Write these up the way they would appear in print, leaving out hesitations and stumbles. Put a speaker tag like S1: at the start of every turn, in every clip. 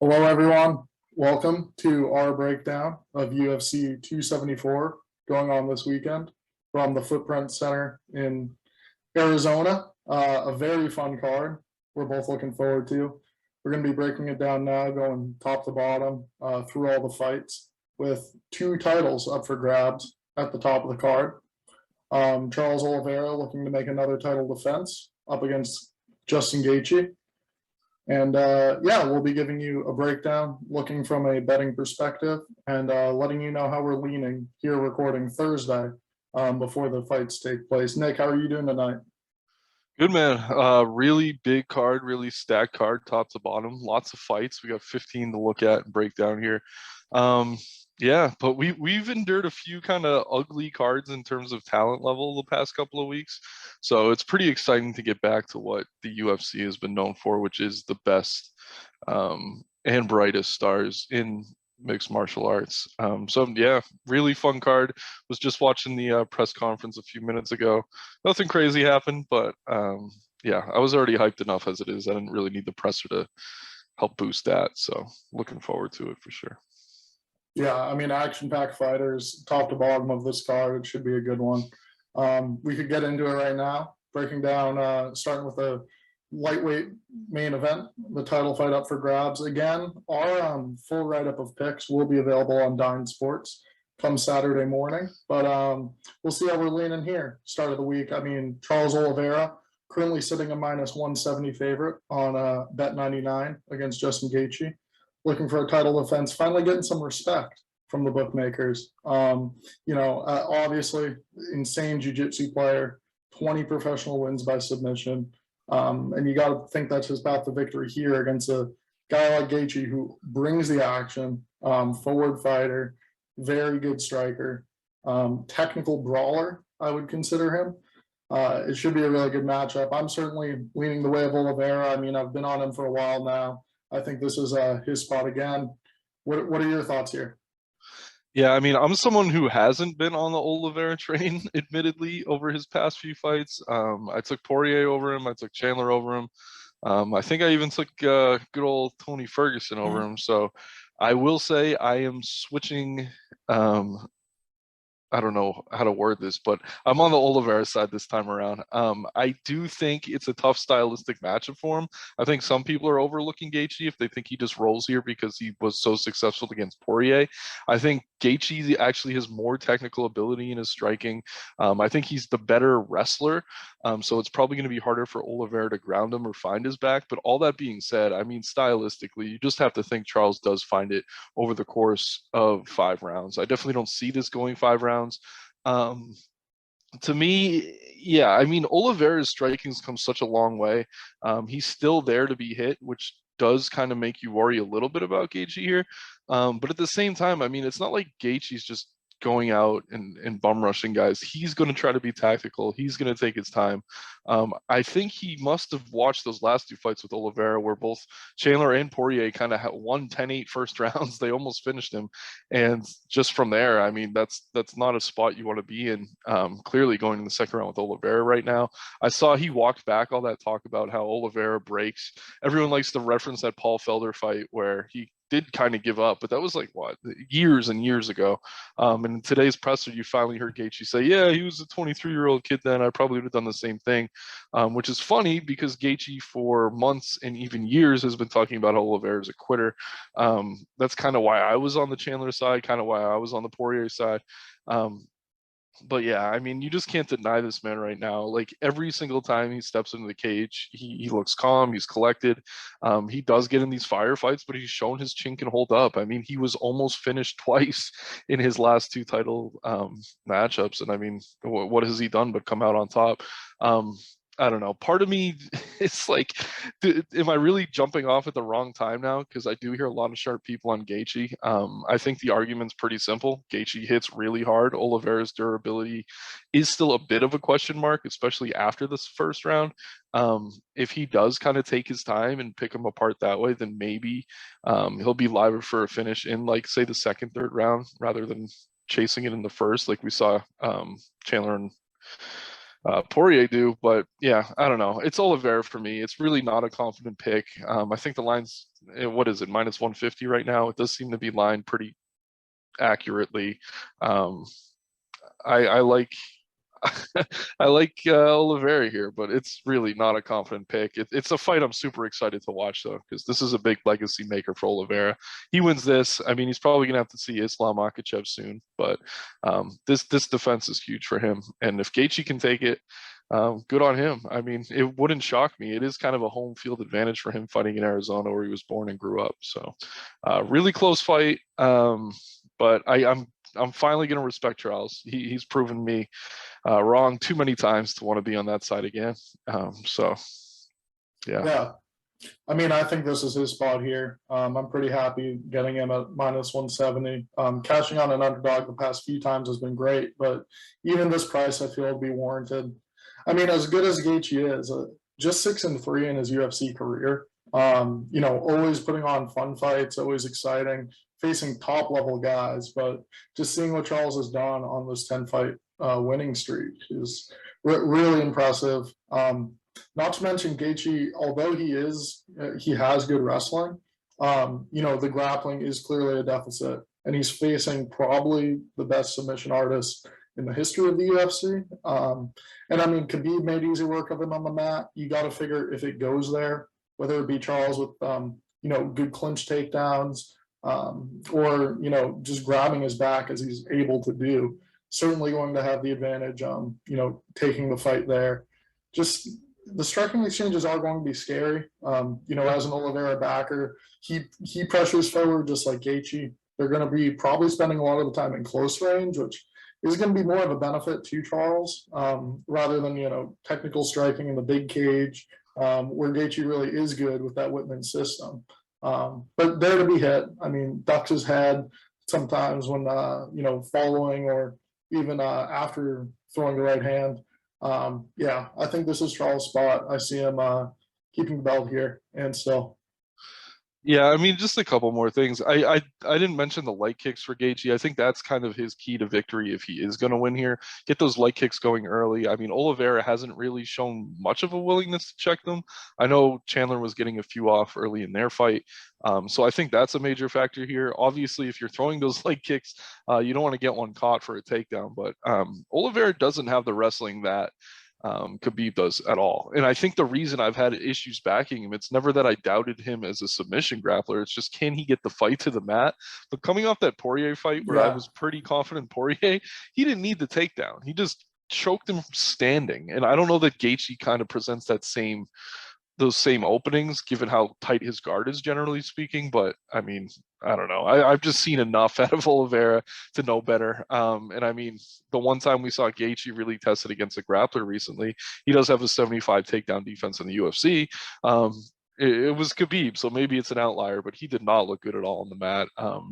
S1: Hello, everyone. Welcome to our breakdown of UFC 274 going on this weekend from the Footprint Center in Arizona. A very fun card. We're both looking forward to. We're going to be breaking it down now, going top to bottom through all the fights with two titles up for grabs at the top of the card. Charles Oliveira looking to make another title defense up against Justin Gaethje. And yeah, we'll be giving you a breakdown, looking from a betting perspective, and letting you know how we're leaning here recording Thursday before the fights take place. Nick, how are you doing tonight?
S2: Good, man. Really big card, really stacked card, top to bottom. Lots of fights. We got 15 to look at and break down here. Um, yeah, but we've endured a few kind of ugly cards in terms of talent level the past couple of weeks. So it's pretty exciting to get back to what the UFC has been known for, which is the best and brightest stars in mixed martial arts. So yeah, really fun card. Was just watching the press conference a few minutes ago. Nothing crazy happened, but yeah, I was already hyped enough as it is. I didn't really need the presser to help boost that. So looking forward to it for sure.
S1: Yeah, I mean, action-packed fighters, top to bottom of this card. It should be a good one. We could get into it right now, breaking down, starting with the lightweight main event, the title fight up for grabs. Again, our full write-up of picks will be available on Dine Sports come Saturday morning. But we'll see how we're leaning here. Start of the week. I mean, Charles Oliveira currently sitting a minus 170 favorite on Bet 99 against Justin Gaethje, looking for a title defense, finally getting some respect from the bookmakers. Obviously, insane jiu-jitsu player, 20 professional wins by submission. And you got to think that's his path to victory here against a guy like Gaethje who brings the action, forward fighter, very good striker, technical brawler, I would consider him. It should be a really good matchup. I'm certainly leaning the way of Oliveira. I mean, I've been on him for a while now. I think this is his spot again. What are your thoughts here?
S2: Yeah, I mean, I'm someone who hasn't been on the Oliveira train, admittedly, over his past few fights. I took Poirier over him. I took Chandler over him. I think I even took good old Tony Ferguson over him. So I will say I am switching. I don't know how to word this, but I'm on the Oliveira side this time around. I do think it's a tough stylistic matchup for him. I think some people are overlooking Gaethje if they think he just rolls here because he was so successful against Poirier. I think Gaethje actually has more technical ability in his striking. I think he's the better wrestler, so it's probably going to be harder for Oliveira to ground him or find his back. But all that being said, I mean, stylistically, you just have to think Charles does find it over the course of 5 rounds. I definitely don't see this going 5 rounds. Um, to me, yeah, I mean, Oliveira's striking's come such a long way. He's still there to be hit, which does kind of make you worry a little bit about Gaethje here. But at the same time, I mean, it's not like Gaethje's just going out and bum rushing guys. He's going to try to be tactical. He's going to take his time. I think he must have watched those last two fights with Oliveira where both Chandler and Poirier kind of won 10-8 first rounds. They almost finished him. And just from there, I mean, that's not a spot you want to be in. Clearly going in the second round with Oliveira right now. I saw he walked back all that talk about how Oliveira breaks. Everyone likes to reference that Paul Felder fight where he did kind of give up, but that was like what, years and years ago. And in today's presser, you finally heard Gaethje say, "Yeah, he was a 23-year-old kid then. I probably would have done the same thing," which is funny because Gaethje for months and even years has been talking about Oliveira as a quitter. That's kind of why I was on the Chandler side, kind of why I was on the Poirier side. But yeah, I mean, you just can't deny this man right now. Like every single time he steps into the cage, he looks calm, he's collected. He does get in these firefights, but he's shown his chin can hold up. I mean, he was almost finished twice in his last two title matchups, and I mean, what has he done but come out on top? I don't know. Part of me is like, am I really jumping off at the wrong time now? Because I do hear a lot of sharp people on Gaethje. I think the argument's pretty simple. Gaethje hits really hard. Oliveira's durability is still a bit of a question mark, especially after this first round. If he does kind of take his time and pick him apart that way, then maybe he'll be liable for a finish in, like, say, the second, third round rather than chasing it in the first, like we saw Chandler and Poirier do. But yeah, I don't know. It's Oliveira for me. It's really not a confident pick. I think the line's, what is it, minus 150 right now. It does seem to be lined pretty accurately. Um, I like I like Oliveira here, but it's really not a confident pick. It's a fight I'm super excited to watch, though, because this is a big legacy maker for Oliveira. He wins this. I mean, he's probably going to have to see Islam Makhachev soon, but this defense is huge for him. And if Gaethje can take it, good on him. I mean, it wouldn't shock me. It is kind of a home field advantage for him fighting in Arizona, where he was born and grew up. So, really close fight. But I'm finally going to respect Charles. He's proven me wrong too many times to want to be on that side again. So, yeah.
S1: Yeah. I mean, I think this is his spot here. I'm pretty happy getting him at minus 170. Cashing on an underdog the past few times has been great, but even this price I feel would be warranted. I mean, as good as Gaethje is, just 6-3 in his UFC career. Always putting on fun fights, always exciting, facing top level guys. But just seeing what Charles has done on this 10-fight winning streak is really impressive. Not to mention Gaethje, although he has good wrestling. The grappling is clearly a deficit, and he's facing probably the best submission artist in the history of the UFC. And I mean, Khabib made easy work of him on the mat. You got to figure if it goes there, whether it be Charles with good clinch takedowns, or just grabbing his back as he's able to do. Certainly going to have the advantage. Taking the fight there. Just the striking exchanges are going to be scary. As an Oliveira backer, he pressures forward just like Gaethje. They're going to be probably spending a lot of the time in close range, which is going to be more of a benefit to Charles, rather than technical striking in the big cage, where Gaethje really is good with that Whitman system. But there to be hit. I mean, ducks his head sometimes when following or even after throwing the right hand. I think this is Charles' spot. I see him keeping the belt here and still.
S2: Yeah, I mean, just a couple more things. I didn't mention the light kicks for Gaethje. I think that's kind of his key to victory if he is going to win here. Get those light kicks going early. I mean, Oliveira hasn't really shown much of a willingness to check them. I know Chandler was getting a few off early in their fight. So I think that's a major factor here. Obviously, if you're throwing those light kicks, you don't want to get one caught for a takedown. But Oliveira doesn't have the wrestling that Khabib does at all. And I think the reason I've had issues backing him, it's never that I doubted him as a submission grappler. It's just, can he get the fight to the mat? But coming off that Poirier fight where I was pretty confident Poirier, he didn't need the takedown. He just choked him standing. And I don't know that Gaethje kind of presents those same openings, given how tight his guard is, generally speaking. But I mean, I don't know. I've just seen enough out of Oliveira to know better. And I mean, the one time we saw Gaethje really tested against a grappler recently, he does have a 75 takedown defense in the UFC. It was Khabib, so maybe it's an outlier, but he did not look good at all on the mat.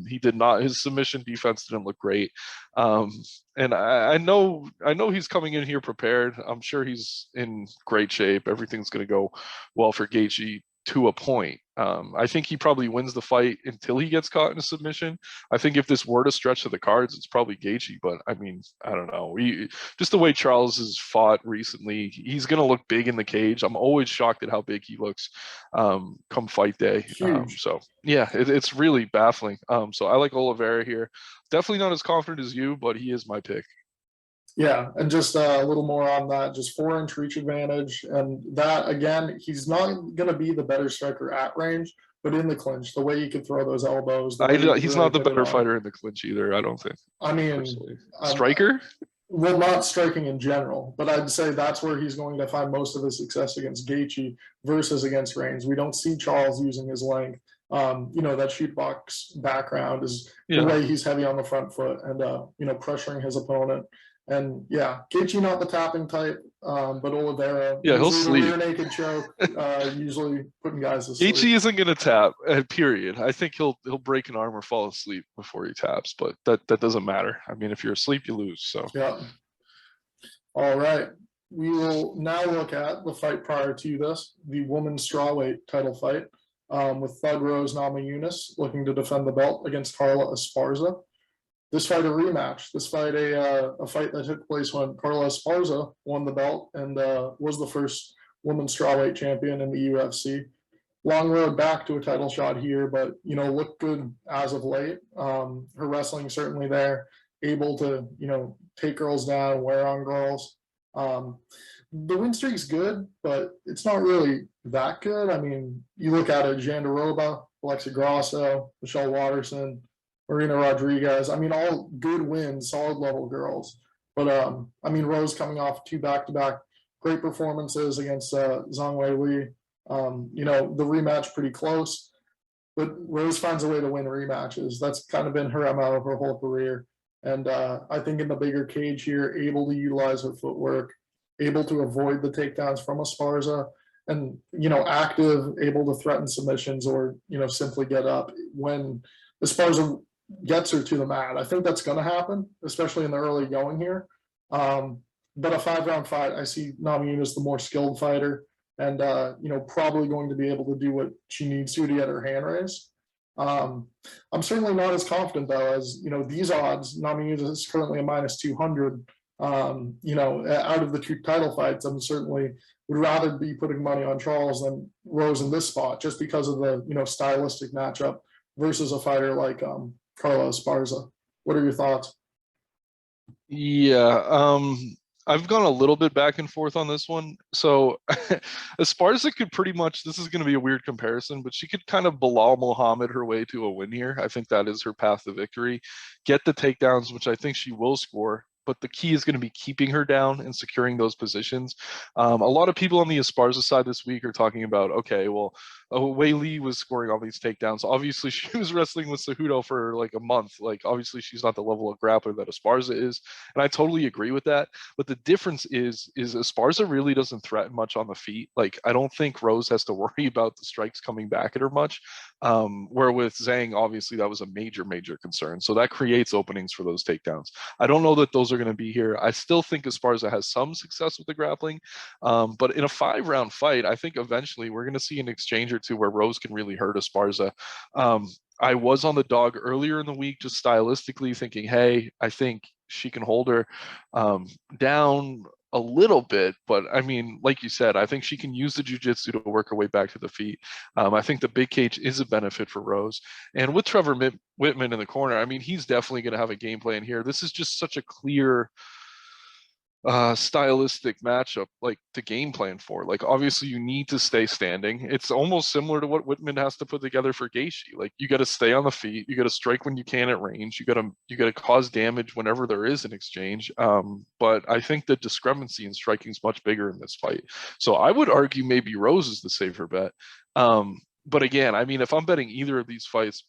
S2: He did not. His submission defense didn't look great. And I know he's coming in here prepared. I'm sure he's in great shape. Everything's going to go well for Gaethje to a point. I think he probably wins the fight until he gets caught in a submission. I think if this were to stretch to the cards, it's probably Gaethje. But I mean, I don't know. Just the way Charles has fought recently, he's going to look big in the cage. I'm always shocked at how big he looks come fight day. So yeah, it's really baffling. So I like Oliveira here. Definitely not as confident as you, but he is my pick.
S1: Yeah, and just a little more on that, just 4-inch reach advantage. And that, again, he's not going to be the better striker at range, but in the clinch, the way you could throw those elbows.
S2: He's not the better fighter in the clinch either, I don't think.
S1: I mean,
S2: striker?
S1: Well, not striking in general, but I'd say that's where he's going to find most of his success against Gaethje versus against range. We don't see Charles using his length. That shoot box background is the way he's heavy on the front foot and, pressuring his opponent. And Gaethje not the tapping type, but Oliveira.
S2: He'll sleep.
S1: Rear naked choke, usually putting guys to sleep.
S2: Gaethje isn't going to tap. Period. I think he'll break an arm or fall asleep before he taps, but that doesn't matter. I mean, if you're asleep, you lose. So
S1: All right. We will now look at the fight prior to this, the women's strawweight title fight, with Thug Rose Namajunas looking to defend the belt against Carla Esparza. this fight a rematch. This fight a fight that took place when Carla Esparza won the belt and was the first women's strawweight champion in the UFC. Long road back to a title shot here, but looked good as of late. Her wrestling certainly there, able to take girls down, wear on girls. The win streak's good, but it's not really that good. I mean, you look at it: Jandaroba, Alexa Grasso, Michelle Watterson, Marina Rodriguez. I mean, all good wins, solid level girls. But I mean, Rose coming off 2 back-to-back great performances against Zhang Weili. The rematch pretty close, but Rose finds a way to win rematches. That's kind of been her MO of her whole career. And I think in the bigger cage here, able to utilize her footwork, able to avoid the takedowns from Esparza, and active, able to threaten submissions or simply get up when Esparza gets her to the mat. I think that's going to happen, especially in the early going here. But a 5-round fight, I see Namajunas the more skilled fighter, and probably going to be able to do what she needs to get her hand raised. I'm certainly not as confident though as these odds. Namajunas is currently a -200. Out of the 2 title fights, I'm certainly would rather be putting money on Charles than Rose in this spot, just because of the stylistic matchup versus a fighter like Carla Esparza. What are your thoughts?
S2: Yeah, I've gone a little bit back and forth on this one. So Esparza could pretty much, this is going to be a weird comparison, but she could kind of Bilal Muhammad her way to a win here. I think that is her path to victory. Get the takedowns, which I think she will score. But the key is going to be keeping her down and securing those positions. A lot of people on the Esparza side this week are talking about, okay, well, Weili was scoring all these takedowns. Obviously, she was wrestling with Cejudo for like a month. Like, obviously, she's not the level of grappler that Esparza is, and I totally agree with that. But the difference is Esparza really doesn't threaten much on the feet. Like, I don't think Rose has to worry about the strikes coming back at her much. Where with Zhang, obviously, that was a major, major concern. So that creates openings for those takedowns. I don't know that those are going to be here. I still think Esparza has some success with the grappling, but in a 5-round fight, I think eventually we're going to see an exchange or two where Rose can really hurt Esparza. I was on the dog earlier in the week, just stylistically thinking, hey, I think she can hold her down a little bit, but I mean, like you said, I think she can use the jiu-jitsu to work her way back to the feet. I think the big cage is a benefit for Rose. And with Trevor Whitman in the corner, I mean, he's definitely going to have a game plan here. This is just such a clear stylistic matchup, like to game plan for. Like, obviously you need to stay standing. It's almost similar to what Whitman has to put together for Gaethje. Like, you got to stay on the feet, you got to strike when you can at range, you got to cause damage whenever there is an exchange. But I think the discrepancy in striking is much bigger in this fight, so I would argue maybe Rose is the safer bet. But again, I mean, if I'm betting either of these fights,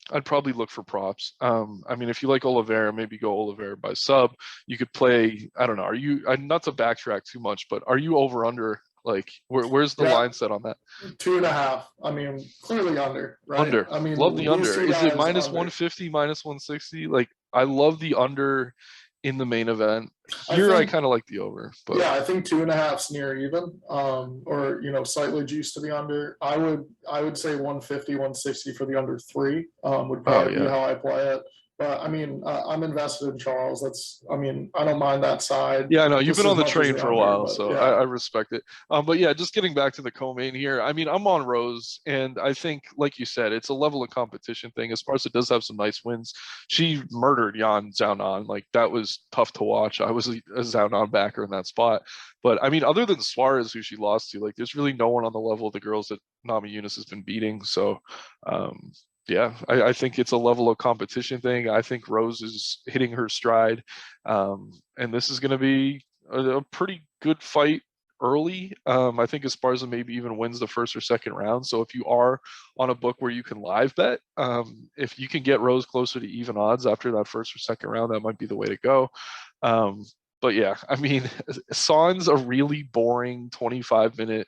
S2: I'd probably look for props. I mean, if you like Oliveira, maybe go Oliveira by sub. You could play, I don't know, not to backtrack too much, but are you over under? Like, where's the line set on that?
S1: 2.5. I mean, clearly under, right?
S2: Under.
S1: I mean,
S2: Love the under. Is it minus
S1: under.
S2: 150, minus 160? Like, I love the under in the main event. Here, I kind of like the over. But
S1: yeah, I think 2.5's near even, or slightly juiced to the under. I would say 150, 160 for the under 3 would probably be how I play it. But I mean, I'm invested in Charles. I don't mind that side.
S2: Yeah, I know you've been on the train for a while, so yeah. I respect it. But yeah, just getting back to the co-main here. I mean, I'm on Rose, and I think, like you said, it's a level of competition thing. Esparza does have some nice wins. She murdered Yan Xiaonan. Like, that was tough to watch. I was a Xiaonan backer in that spot. But I mean, other than Suarez, who she lost to, like, there's really no one on the level of the girls that Namajunas has been beating. So, yeah, I think it's a level of competition thing. I think Rose is hitting her stride, and this is going to be a pretty good fight early. I think Esparza maybe even wins the first or second round. So if you are on a book where you can live bet, if you can get Rose closer to even odds after that first or second round, that might be the way to go. But yeah, I mean, Son's a really boring 25-minute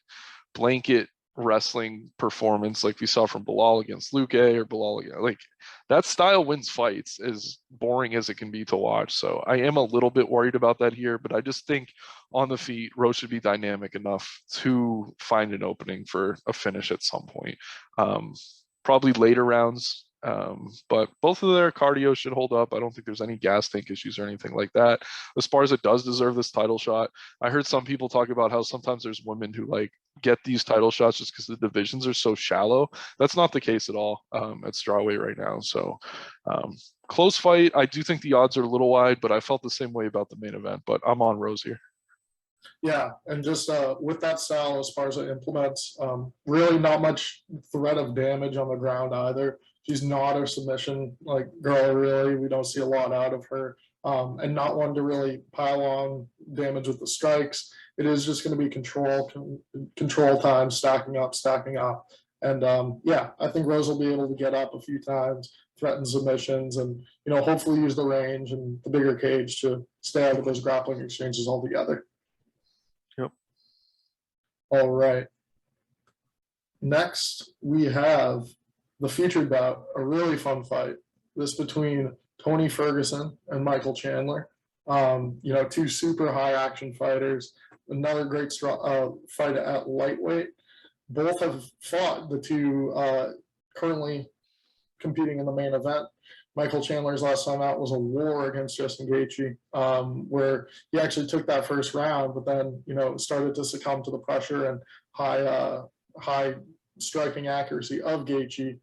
S2: blanket wrestling performance like we saw from Bilal against Luke or Bilal, like, that style wins fights, as boring as it can be to watch. So I am a little bit worried about that here, but I just think on the feet, Rose should be dynamic enough to find an opening for a finish at some point. Probably later rounds, But both of their cardio should hold up. I don't think there's any gas tank issues or anything like that. Esparza does deserve this title shot. I heard some people talk about how sometimes there's women who like get these title shots just because the divisions are so shallow. That's not the case at all at strawweight right now. So close fight. I do think the odds are a little wide, but I felt the same way about the main event. But I'm on Rose here.
S1: Yeah, and just with that style Esparza implements, really not much threat of damage on the ground either. She's not a submission like girl, really. We don't see a lot out of her, and not one to really pile on damage with the strikes. It is just going to be control time, stacking up, and yeah, I think Rose will be able to get up a few times, threaten submissions, and hopefully use the range and the bigger cage to stay out of those grappling exchanges altogether.
S2: Yep.
S1: All right. Next, we have the featured bout, a really fun fight. This between Tony Ferguson and Michael Chandler. Two super high action fighters. Another great fight at lightweight. Both have fought the two currently competing in the main event. Michael Chandler's last time out was a war against Justin Gaethje, where he actually took that first round, but then started to succumb to the pressure and high striking accuracy of Gaethje.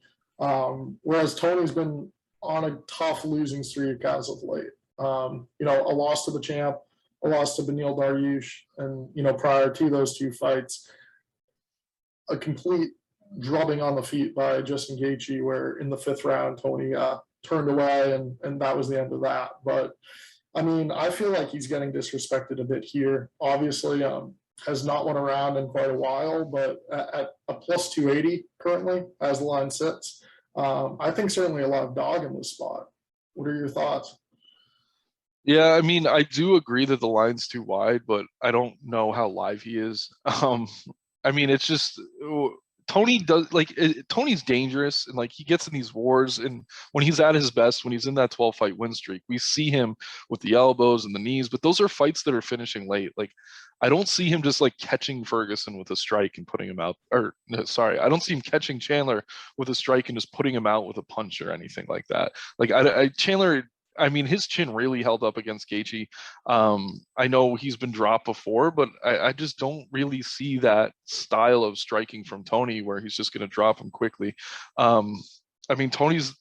S1: Whereas Tony's been on a tough losing streak as of late. A loss to the champ, a loss to Beneil Dariush, and prior to those two fights, a complete drubbing on the feet by Justin Gaethje, where in the fifth round Tony turned away, and that was the end of that. But I mean, I feel like he's getting disrespected a bit here. Obviously, has not won around in quite a while, but at a plus 280 currently as the line sits, I think certainly a lot of dog in this spot. What are your thoughts?
S2: Yeah, I mean, I do agree that the line's too wide, but I don't know how live he is. I mean, it's just Tony does Tony's dangerous, and like he gets in these wars, and when he's at his best, when he's in that 12 fight win streak, we see him with the elbows and the knees, but those are fights that are finishing late. Like I don't see him just like catching Ferguson with a strike and putting him out, or no, sorry, I don't see him catching Chandler with a strike and just putting him out with a punch or anything like that. Like Chandler, I mean, his chin really held up against Gaethje. I know he's been dropped before, but I just don't really see that style of striking from Tony where he's just going to drop him quickly. I mean, Tony's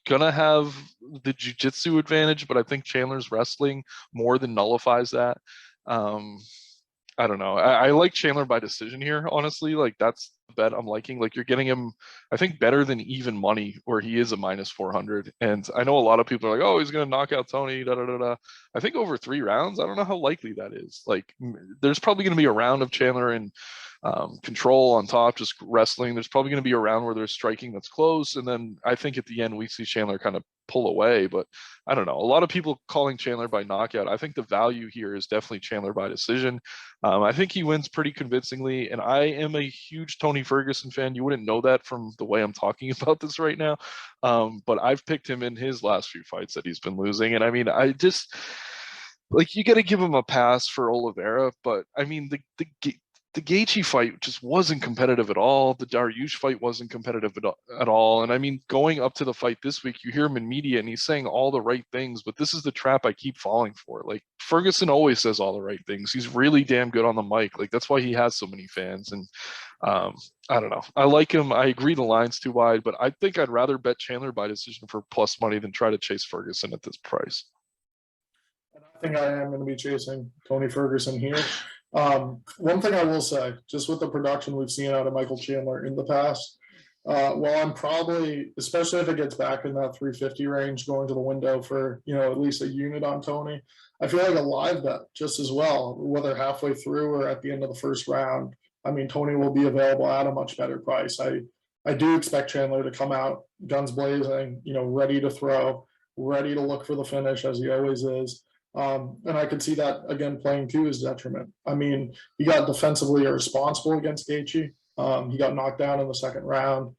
S2: going to have the jiu-jitsu advantage, but I think Chandler's wrestling more than nullifies that. I don't know. I like Chandler by decision here, honestly. Like that's the bet I'm liking. Like you're getting him, I think, better than even money, where he is a minus 400. And I know a lot of people are like, oh, he's gonna knock out Tony. Da da da da. I think over 3 rounds. I don't know how likely that is. Like there's probably gonna be a round of Chandler and control on top, just wrestling. There's probably going to be a round where there's striking that's close, and then I think at the end we see Chandler kind of pull away. But I don't know. A lot of people calling Chandler by knockout. I think the value here is definitely Chandler by decision. I think he wins pretty convincingly, and I am a huge Tony Ferguson fan. You wouldn't know that from the way I'm talking about this right now, but I've picked him in his last few fights that he's been losing, and I mean, I just like you got to give him a pass for Oliveira, but I mean the Gaethje fight just wasn't competitive at all. The Dariush fight wasn't competitive at all. And I mean, going up to the fight this week, you hear him in media and he's saying all the right things, but this is the trap I keep falling for. Like Ferguson always says all the right things. He's really damn good on the mic. Like that's why he has so many fans. And I don't know. I like him. I agree the line's too wide, but I think I'd rather bet Chandler by decision for plus money than try to chase Ferguson at this price.
S1: And I think I am going to be chasing Tony Ferguson here. One thing I will say, just with the production we've seen out of Michael Chandler in the past, while I'm probably, especially if it gets back in that 350 range, going to the window for, at least a unit on Tony, I feel like a live bet just as well, whether halfway through or at the end of the first round. I mean, Tony will be available at a much better price. I do expect Chandler to come out guns blazing, ready to throw, ready to look for the finish as he always is. And I could see that again playing to his detriment. I mean, he got defensively irresponsible against Gaethje. He got knocked down in the second round.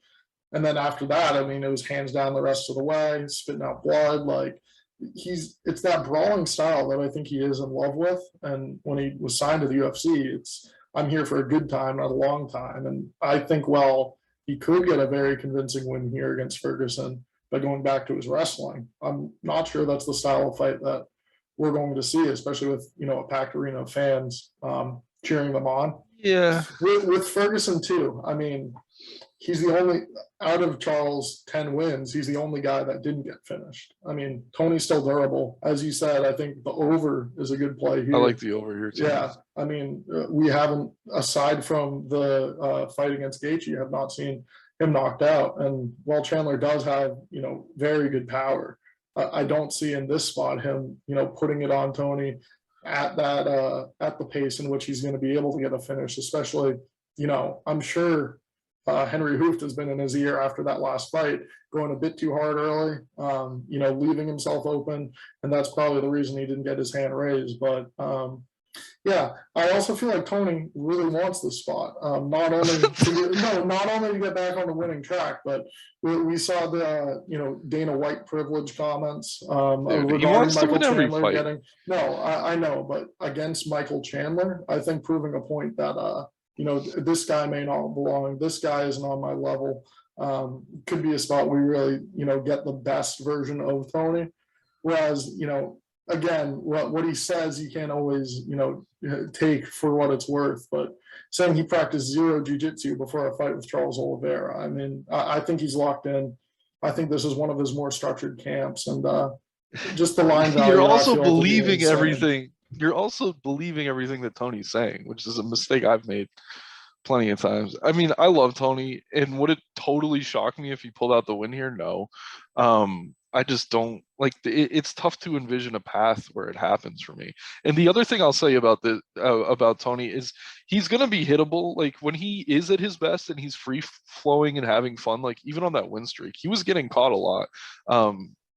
S1: And then after that, I mean, it was hands down the rest of the way, spitting out blood. Like it's that brawling style that I think he is in love with. And when he was signed to the UFC, I'm here for a good time, not a long time. And I think, he could get a very convincing win here against Ferguson. by going back to his wrestling. I'm not sure that's the style of fight that we're going to see, especially with, a packed arena of fans cheering them on.
S2: Yeah.
S1: With Ferguson too, I mean, he's the only, out of Charles' 10 wins, he's the only guy that didn't get finished. I mean, Tony's still durable. As you said, I think the over is a good play here.
S2: I like the over here too.
S1: Yeah, I mean, we haven't, aside from the fight against Gaethje, have not seen him knocked out. And while Chandler does have, very good power, I don't see in this spot him, putting it on Tony at that at the pace in which he's going to be able to get a finish, especially, I'm sure Henry Hooft has been in his ear after that last fight, going a bit too hard early, leaving himself open, and that's probably the reason he didn't get his hand raised. But yeah, I also feel like Tony really wants this spot. Not only to get back on the winning track, but we saw the Dana White privilege comments
S2: Dude, he wants to win every fight.
S1: I know, but against Michael Chandler, I think proving a point that this guy may not belong. This guy isn't on my level. Could be a spot where we really get the best version of Tony. Whereas again, what he says you can't always take for what it's worth, but saying he practiced zero jiu-jitsu before a fight with Charles Oliveira, I mean, I think he's locked in. I think this is one of his more structured camps, and just the line value.
S2: You're also believing everything. You're also believing everything that Tony's saying, which is a mistake I've made plenty of times. I mean, I love Tony, and would it totally shock me if he pulled out the win here? No. I just don't like it's tough to envision a path where it happens for me. And the other thing I'll say about about Tony is he's going to be hittable. Like when he is at his best and he's free flowing and having fun, like even on that win streak, he was getting caught a lot.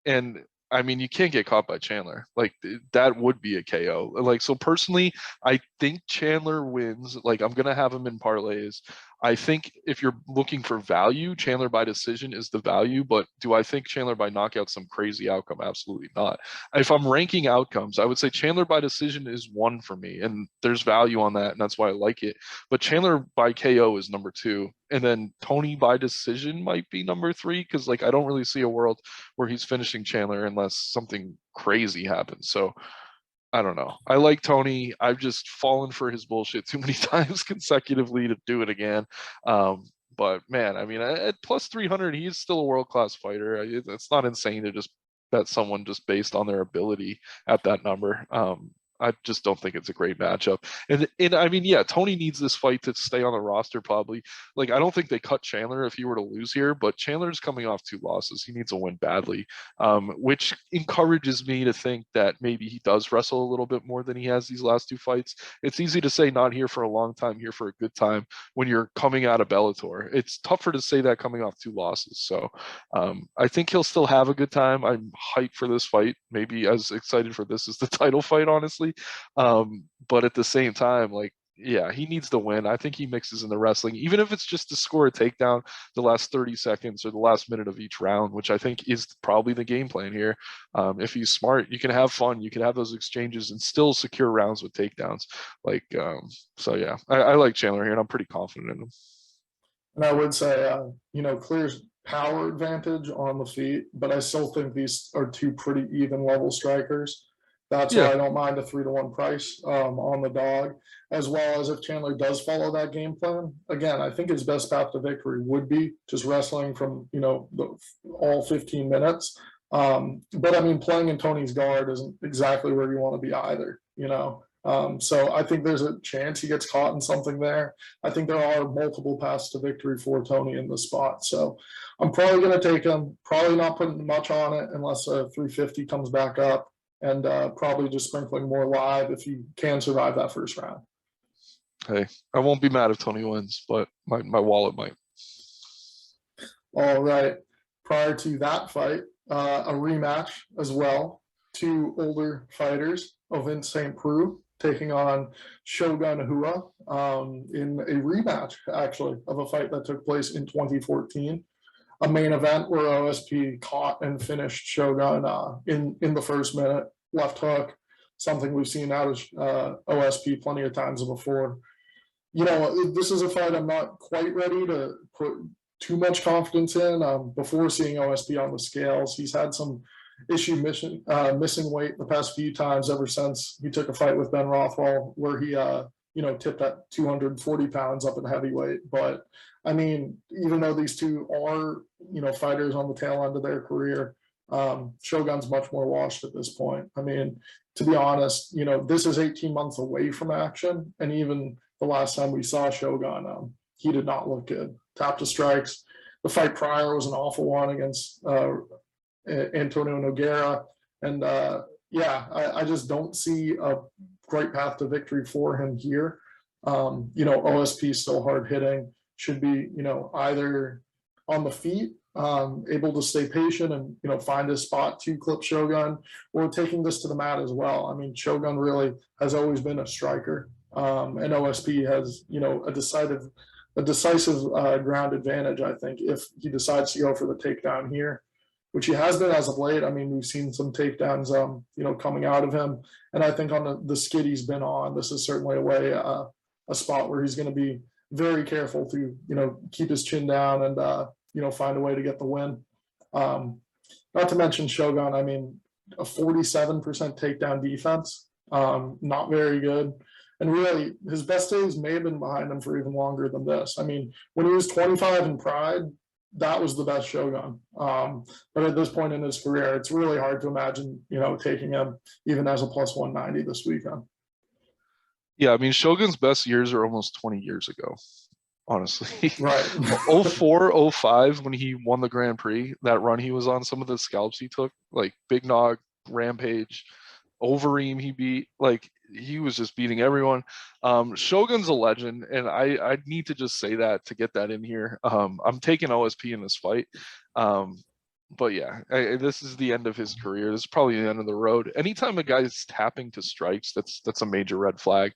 S2: And I mean, you can't get caught by Chandler. Like that would be a KO. Like, so personally, I think Chandler wins. Like I'm going to have him in parlays. I think if you're looking for value, Chandler by decision is the value, but do I think Chandler by knockout some crazy outcome? Absolutely not. If I'm ranking outcomes, I would say Chandler by decision is 1 for me, and there's value on that, and that's why I like it. But Chandler by KO is number 2, and then Tony by decision might be number 3, because like I don't really see a world where he's finishing Chandler unless something crazy happens. So I don't know. I like Tony. I've just fallen for his bullshit too many times consecutively to do it again. But man, I mean, at plus 300, he's still a world-class fighter. It's not insane to just bet someone just based on their ability at that number. I just don't think it's a great matchup. And I mean, yeah, Tony needs this fight to stay on the roster probably. Like, I don't think they cut Chandler if he were to lose here, but Chandler's coming off 2 losses. He needs a win badly, which encourages me to think that maybe he does wrestle a little bit more than he has these last 2 fights. It's easy to say not here for a long time, here for a good time when you're coming out of Bellator. It's tougher to say that coming off 2 losses. So I think he'll still have a good time. I'm hyped for this fight, maybe as excited for this as the title fight, honestly. But at the same time, like, yeah, he needs to win. I think he mixes in the wrestling, even if it's just to score a takedown the last 30 seconds or the last minute of each round, which I think is probably the game plan here. If he's smart, you can have fun, you can have those exchanges and still secure rounds with takedowns. Like, so yeah, I like Chandler here, and I'm pretty confident in him.
S1: And I would say, clears power advantage on the feet, but I still think these are 2 pretty even level strikers. That's why I don't mind a 3-to-1 price on the dog, as well as if Chandler does follow that game plan. Again, I think his best path to victory would be just wrestling from, all 15 minutes. But I mean, playing in Tony's guard isn't exactly where you want to be either, So I think there's a chance he gets caught in something there. I think there are multiple paths to victory for Tony in this spot. So I'm probably going to take him, probably not putting much on it unless a 350 comes back up. And probably just sprinkling more live if you can survive that first round.
S2: Hey, I won't be mad if Tony wins, but my wallet might.
S1: All right. Prior to that fight, a rematch as well. 2 older fighters, Ovin St. Preux taking on Shogun Rua in a rematch, actually, of a fight that took place in 2014. A main event where OSP caught and finished Shogun in the first minute, left hook, something we've seen out of OSP plenty of times before. This is a fight I'm not quite ready to put too much confidence in. Before seeing OSP on the scales, he's had some issue missing weight the past few times ever since he took a fight with Ben Rothwell, where he tipped at 240 pounds up in heavyweight. But I mean, even though these two are fighters on the tail end of their career, Shogun's much more washed at this point. I mean, to be honest, this is 18 months away from action, and even the last time we saw Shogun, he did not look good. Tap to strikes. The fight prior was an awful one against Antonio Nogueira, and I just don't see a great path to victory for him here. OSP is still hard hitting, should be either on the feet, able to stay patient and find his spot to clip Shogun, or taking this to the mat as well. I mean, Shogun really has always been a striker, and OSP has a decisive ground advantage, I think, if he decides to go for the takedown here, which he has been as of late. I mean, we've seen some takedowns, coming out of him. And I think on the skid he's been on, this is certainly a spot where he's going to be very careful to, keep his chin down and, find a way to get the win. Not to mention Shogun, I mean, a 47% takedown defense, not very good. And really, his best days may have been behind him for even longer than this. I mean, when he was 25 in Pride, that was the best Shogun. But at this point in his career, it's really hard to imagine, taking him even as a plus 190 this weekend.
S2: Yeah, I mean, Shogun's best years are almost 20 years ago, honestly.
S1: Right.
S2: 04, 05, when he won the Grand Prix, that run he was on, some of the scalps he took, like Big Nog, Rampage, Overeem he beat, like he was just beating everyone. Shogun's a legend, and I need to just say that to get that in here. I'm taking OSP in this fight. But yeah, this is the end of his career. This is probably the end of the road. Anytime a guy's tapping to strikes, that's a major red flag.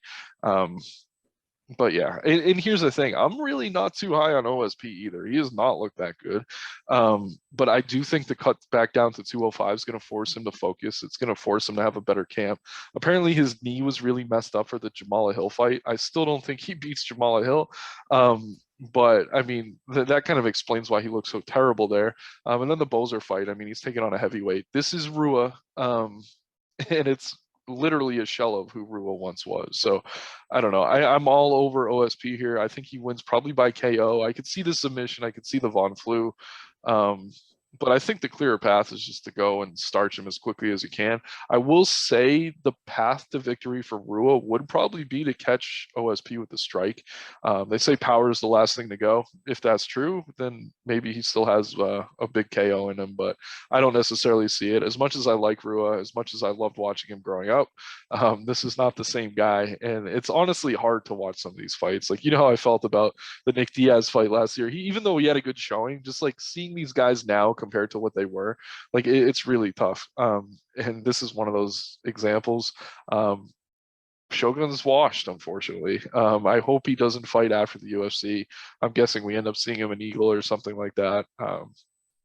S2: But yeah, and here's the thing. I'm really not too high on OSP either. He has not looked that good. But I do think the cut back down to 205 is going to force him to focus. It's going to force him to have a better camp. Apparently his knee was really messed up for the Jamala Hill fight. I still don't think he beats Jamala Hill. But I mean, that kind of explains why he looks so terrible there. And then the Bozer fight, I mean, he's taking on a heavyweight. This is Rua, and it's literally a shell of who Rua once was. So I don't know. I'm all over OSP here. I think he wins probably by KO. I could see the submission. I could see the Von Flue. But I think the clearer path is just to go and starch him as quickly as you can. I will say the path to victory for Rua would probably be to catch OSP with the strike. They say power is the last thing to go. If that's true, then maybe he still has a big KO in him, but I don't necessarily see it. As much as I like Rua, as much as I loved watching him growing up, this is not the same guy. And it's honestly hard to watch some of these fights. Like, how I felt about the Nick Diaz fight last year. Even though he had a good showing, just like seeing these guys now compared to what they were, like it's really tough. And this is one of those examples. Shogun's washed, unfortunately. I hope he doesn't fight after the UFC. I'm guessing we end up seeing him in Eagle or something like that.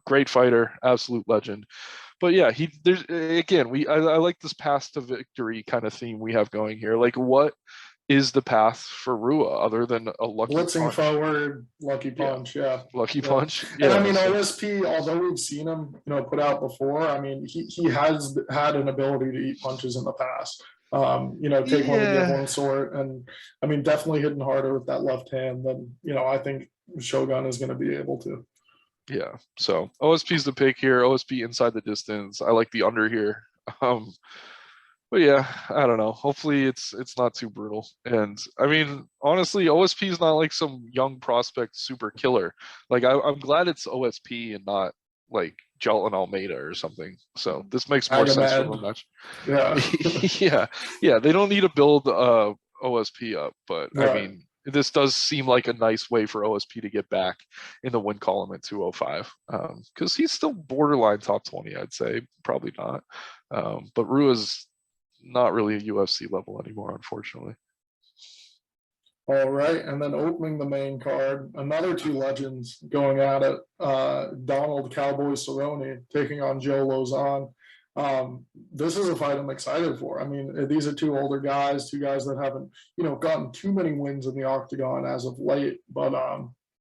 S2: Great fighter, absolute legend. But yeah, I like this path to victory kind of theme we have going here. Like, what is the path for Rua other than a lucky
S1: blitzing
S2: punch?
S1: Forward, lucky punch, yeah.
S2: Lucky punch.
S1: Yeah. And I mean, OSP, although we've seen him, put out before, I mean, he has had an ability to eat punches in the past. Take one to give one sort. And I mean, definitely hitting harder with that left hand than, I think Shogun is going to be able to.
S2: Yeah. So OSP's the pick here. OSP inside the distance. I like the under here. But yeah, I don't know. Hopefully it's not too brutal. And I mean, honestly, OSP is not like some young prospect super killer. Like I'm glad it's OSP and not like Jalton Almeida or something. So this makes more sense for the match.
S1: Yeah.
S2: yeah. They don't need to build OSP up, but
S1: right.
S2: I mean, this does seem like a nice way for OSP to get back in the win column at 205, because he's still borderline top 20, I'd say. Probably not. But Rua's not really a UFC level anymore, unfortunately.
S1: All right, and then opening the main card, another two legends going at it. Donald Cowboy Cerrone taking on Joe Lauzon. This is a fight I'm excited for. I mean, these are two older guys, two guys that haven't, gotten too many wins in the octagon as of late. But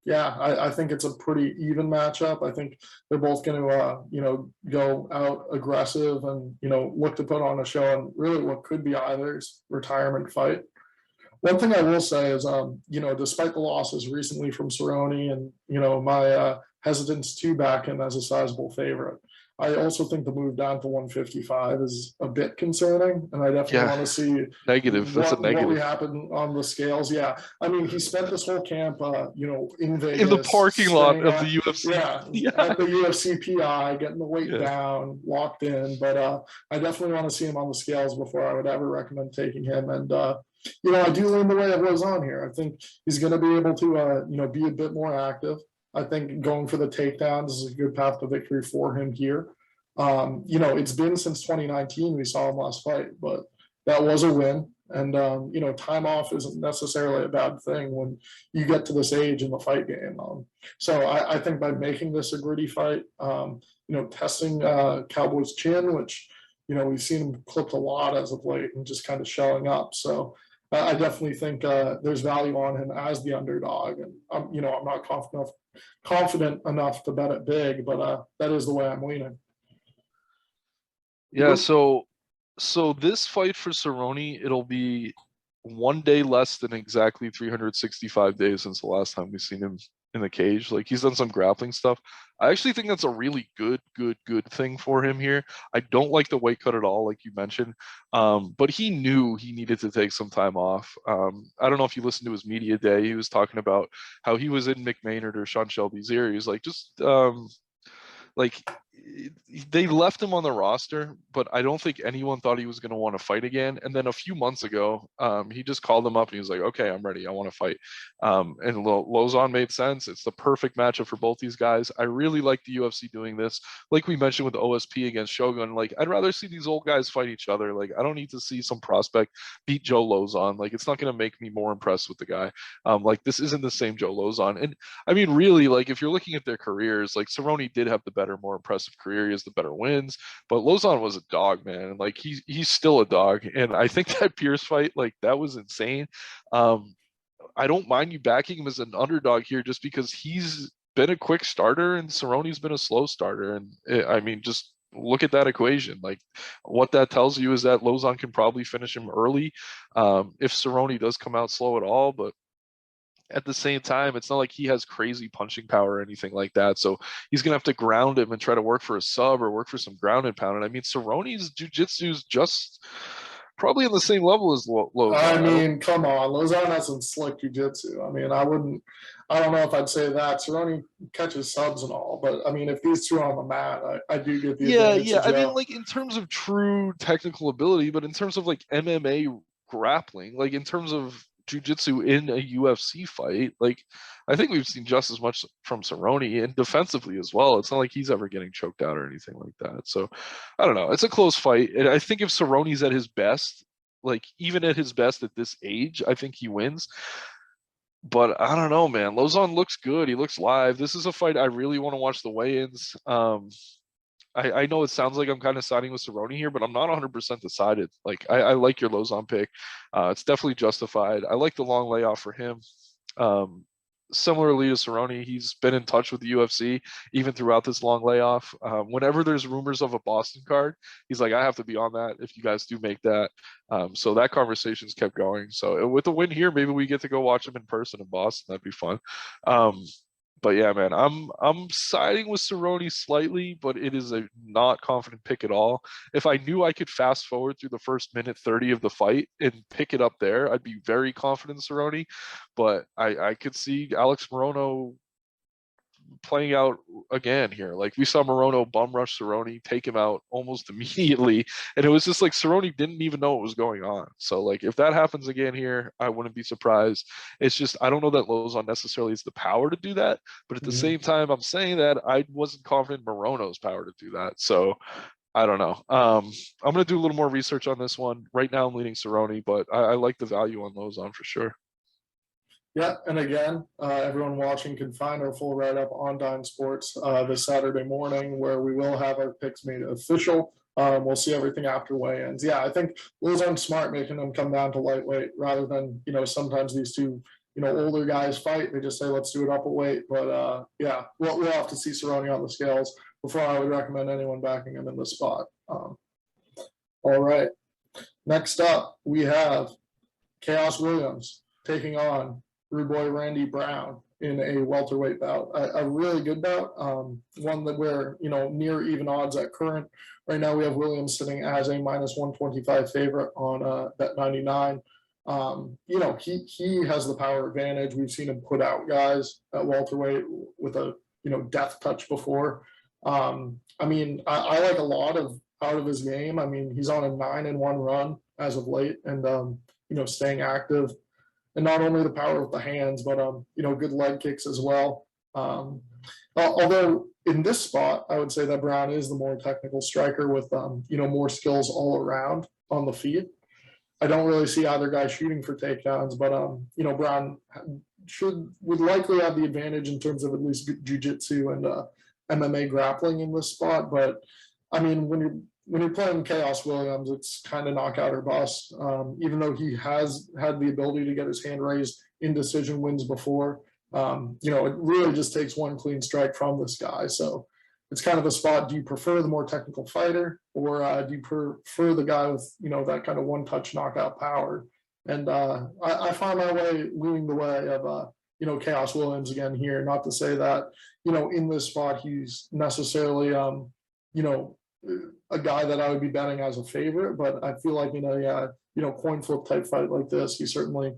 S1: Yeah, I think it's a pretty even matchup. I think they're both going to, go out aggressive and, look to put on a show and really what could be either's retirement fight. One thing I will say is, despite the losses recently from Cerrone and, my hesitance to back him as a sizable favorite, I also think the move down to 155 is a bit concerning. And I definitely
S2: Yeah,
S1: want to see
S2: negative. That's a
S1: what we
S2: negative.
S1: happen on the scales. Yeah. I mean, he spent this whole camp, in
S2: In the
S1: Vegas,
S2: parking lot
S1: staying
S2: of the
S1: at,
S2: UFC.
S1: yeah,
S2: Yeah,
S1: at the UFC PI, getting the weight
S2: yeah.
S1: down, locked in. But I definitely want to see him on the scales before I would ever recommend taking him. And, I do lean the way it was on here. I think he's going to be able to, be a bit more active. I think going for the takedowns is a good path to victory for him here. It's been since 2019 we saw him last fight, but that was a win. And, time off isn't necessarily a bad thing when you get to this age in the fight game. So I think by making this a gritty fight, testing Cowboy's chin, which, we've seen him clipped a lot as of late and just kind of showing up. So I definitely think there's value on him as the underdog. And, I'm not confident enough to bet it big, but that is the way I'm leaning.
S2: Yeah, so this fight for Cerrone, it'll be 1 day less than exactly 365 days since the last time we've seen him in the cage. Like he's done some grappling stuff. I actually think that's a really good thing for him here. I don't like the weight cut at all, like you mentioned. But he knew he needed to take some time off. I don't know if you listened to his media day. He was talking about how he was in McMaynard or Sean Shelby's ear. He was like, just like they left him on the roster, but I don't think anyone thought he was going to want to fight again. And then a few months ago, he just called him up and he was like, okay, I'm ready. I want to fight. And Lauzon made sense. It's the perfect matchup for both these guys. I really like the UFC doing this. Like we mentioned with OSP against Shogun, like I'd rather see these old guys fight each other. Like I don't need to see some prospect beat Joe Lauzon. Like it's not going to make me more impressed with the guy. Like this isn't the same Joe Lauzon. And I mean, really, like if you're looking at their careers, like Cerrone did have the better, more impressive career. He has the better wins, but Lauzon was a dog, man. Like he's still a dog. And I think that Pierce fight, like that was insane. I don't mind you backing him as an underdog here just because he's been a quick starter and Cerrone's been a slow starter. And I mean, just look at that equation. Like what that tells you is that Lauzon can probably finish him early if Cerrone does come out slow at all. But at the same time, it's not like he has crazy punching power or anything like that. So he's going to have to ground him and try to work for a sub or work for some ground and pound. And I mean, Cerrone's jiu-jitsu is just probably on the same level as Lauzon.
S1: I mean, come on, Lauzon has some slick jiu-jitsu. I mean, I don't know if I'd say that. Cerrone catches subs and all, but I mean, if these two are on the mat, I do get the advantage.
S2: Yeah. I mean, like in terms of true technical ability, but in terms of like MMA grappling, like in terms of jiu-jitsu in a UFC fight, like I think we've seen just as much from Cerrone and defensively as well. It's not like he's ever getting choked out or anything like that. So I don't know. It's a close fight. And I think if Cerrone's at his best, like even at his best at this age, I think he wins. But I don't know, man. Lauzon looks good. He looks live. This is a fight I really want to watch the weigh-ins. I know it sounds like I'm kind of siding with Cerrone here, but I'm not 100% decided. Like I like your Lauzon pick. It's definitely justified. I like the long layoff for him. Similarly to Cerrone, he's been in touch with the UFC even throughout this long layoff. Whenever there's rumors of a Boston card, he's like, I have to be on that if you guys do make that. So that conversation's kept going. So with the win here, maybe we get to go watch him in person in Boston. That'd be fun. But yeah, man, I'm siding with Cerrone slightly, but it is a not confident pick at all. If I knew I could fast forward through the first minute 30 of the fight and pick it up there, I'd be very confident in Cerrone. But I could see Alex Morono playing out again here. Like we saw Morono bum rush Cerrone, take him out almost immediately, and it was just like Cerrone didn't even know what was going on. So like if that happens again here, I wouldn't be surprised. It's just I don't know that Lauzon necessarily has the power to do that, but at the same time, I'm saying that I wasn't confident in Morono's power to do that. So I don't know. I'm gonna do a little more research on this one. Right now, I'm leaning Cerrone, but I like the value on Lauzon for sure.
S1: Yeah, and again, everyone watching can find our full write-up on Dime Sports this Saturday morning, where we will have our picks made official. We'll see everything after weigh-ins. Yeah, I think Lauzon's smart making them come down to lightweight rather than, sometimes these two older guys fight. They just say, let's do it up a weight. But yeah, we'll have to see Cerrone on the scales before I would recommend anyone backing him in the spot. All right. Next up, we have Chaos Williams taking on Rude Boy Randy Brown in a welterweight bout. A really good bout, one that we're, near even odds at current. Right now we have Williams sitting as a minus 125 favorite on Bet 99. He has the power advantage. We've seen him put out guys at welterweight with a, death touch before. I like a lot out of his game. I mean, he's on a 9-1 run as of late, and staying active, and not only the power of the hands, but good leg kicks as well. Although in this spot, I would say that Brown is the more technical striker with more skills all around on the feet. I don't really see either guy shooting for takedowns, but Brown would likely have the advantage in terms of at least jiu-jitsu and MMA grappling in this spot. But I mean, when you're playing Chaos Williams, it's kind of knockout or bust. Even though he has had the ability to get his hand raised in decision wins before, it really just takes one clean strike from this guy. So it's kind of a spot. Do you prefer the more technical fighter, or do you prefer the guy with that kind of one-touch knockout power? And I find my way leaning the way of Chaos Williams again here. Not to say that in this spot he's necessarily a guy that I would be betting as a favorite, but I feel like coin flip type fight like this, he certainly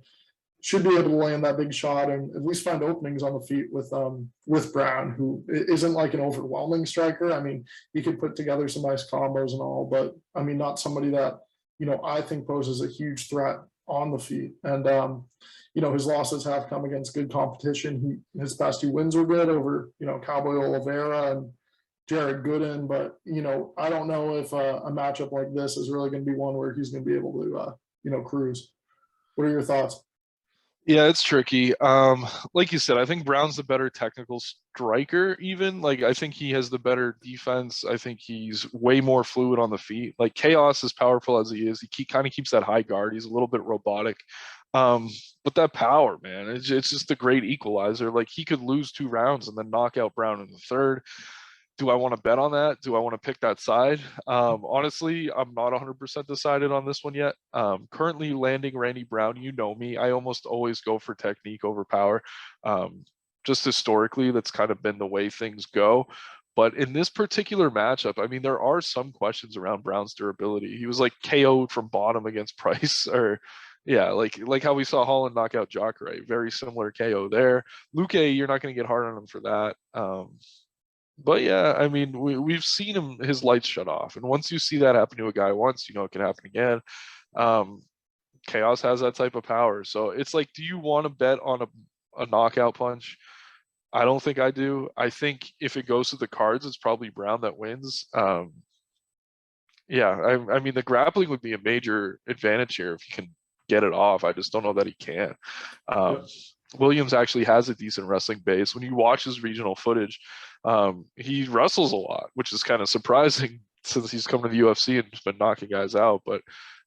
S1: should be able to land that big shot and at least find openings on the feet with Brown, who isn't like an overwhelming striker. I mean, he could put together some nice combos and all, but I mean, not somebody that I think poses a huge threat on the feet. And his losses have come against good competition. His past 2 wins were good over Cowboy Oliveira and Jared Gooden, but I don't know if a matchup like this is really going to be one where he's going to be able to cruise. What are your thoughts?
S2: Yeah, it's tricky. Like you said, I think Brown's the better technical striker even. Like, I think he has the better defense. I think he's way more fluid on the feet. Like, Chaos, as powerful as he is, he kind of keeps that high guard. He's a little bit robotic. But that power, man, it's just a great equalizer. Like, he could lose 2 rounds and then knock out Brown in the third. Do I want to bet on that? Do I want to pick that side? Honestly, I'm not 100% decided on this one yet. Currently landing Randy Brown, me, I almost always go for technique over power. Just historically, that's kind of been the way things go. But in this particular matchup, I mean, there are some questions around Brown's durability. He was like KO'd from bottom against Price, or yeah, like how we saw Holland knock out Jacare. Very similar KO there. Luque, you're not going to get hard on him for that. But yeah, I mean, we've seen his lights shut off. And once you see that happen to a guy once, it can happen again. Chaos has that type of power. So it's like, do you want to bet on a knockout punch? I don't think I do. I think if it goes to the cards, it's probably Brown that wins. Yeah, I mean, the grappling would be a major advantage here if he can get it off. I just don't know that he can. Williams actually has a decent wrestling base. When you watch his regional footage, he wrestles a lot, which is kind of surprising since he's come to the UFC and just been knocking guys out. But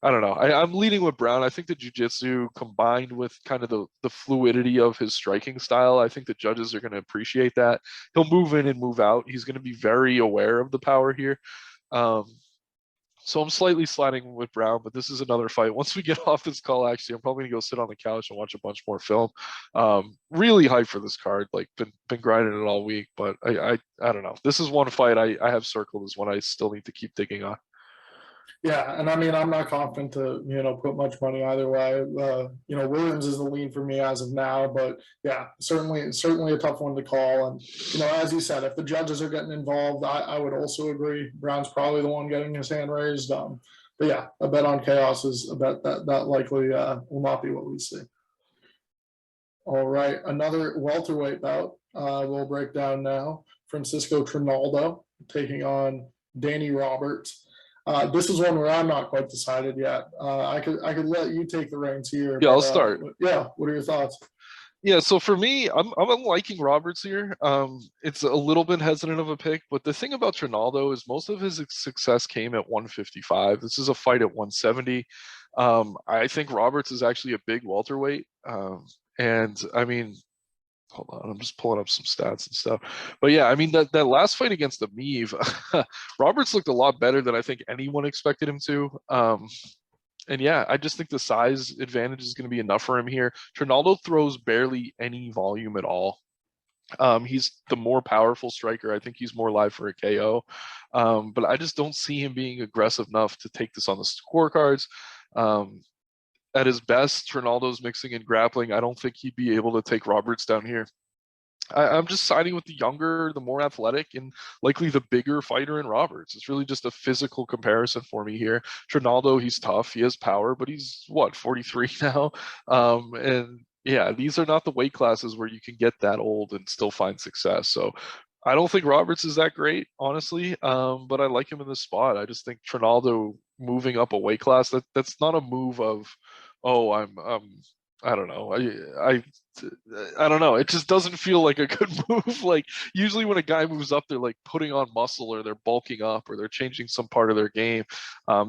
S2: I don't know. I'm leaning with Brown. I think the jiu-jitsu combined with kind of the fluidity of his striking style, I think the judges are going to appreciate that. He'll move in and move out. He's going to be very aware of the power here. So I'm slightly sliding with Brown, but this is another fight. Once we get off this call, actually, I'm probably gonna go sit on the couch and watch a bunch more film. Really hyped for this card. Like, been grinding it all week, but I don't know. This is one fight I have circled as one I still need to keep digging on.
S1: Yeah, and I mean, I'm not confident to put much money either way. Williams is the lean for me as of now, but yeah, certainly a tough one to call. And as you said, if the judges are getting involved, I would also agree. Brown's probably the one getting his hand raised. But yeah, a bet on Chaos is a bet that likely will not be what we see. All right, another welterweight bout we'll break down now. Francisco Trinaldo taking on Danny Roberts. This is one where I'm not quite decided yet. I could let you take the reins here.
S2: Yeah, I'll start.
S1: Yeah, what are your thoughts?
S2: Yeah, so for me, I'm liking Roberts here. It's a little bit hesitant of a pick, but the thing about Trinaldo is most of his success came at 155. This is a fight at 170. I think Roberts is actually a big welterweight. And I mean, hold on, I'm just pulling up some stats and stuff. But yeah, I mean that last fight against Amiv, Roberts looked a lot better than I think anyone expected him to. And yeah, I just think the size advantage is going to be enough for him here. Trinaldo throws barely any volume at all. He's the more powerful striker. I think he's more live for a KO. But I just don't see him being aggressive enough to take this on the scorecards. At his best, Trinaldo's mixing and grappling. I don't think he'd be able to take Roberts down here. I'm just siding with the younger, the more athletic, and likely the bigger fighter in Roberts. It's really just a physical comparison for me here. Trinaldo, he's tough. He has power, but he's, what, 43 now? And yeah, these are not the weight classes where you can get that old and still find success. So I don't think Roberts is that great, honestly, but I like him in this spot. I just think Trinaldo moving up a weight class, that's not a move of, oh, I don't know. I don't know. It just doesn't feel like a good move. Like usually when a guy moves up, they're like putting on muscle or they're bulking up or they're changing some part of their game.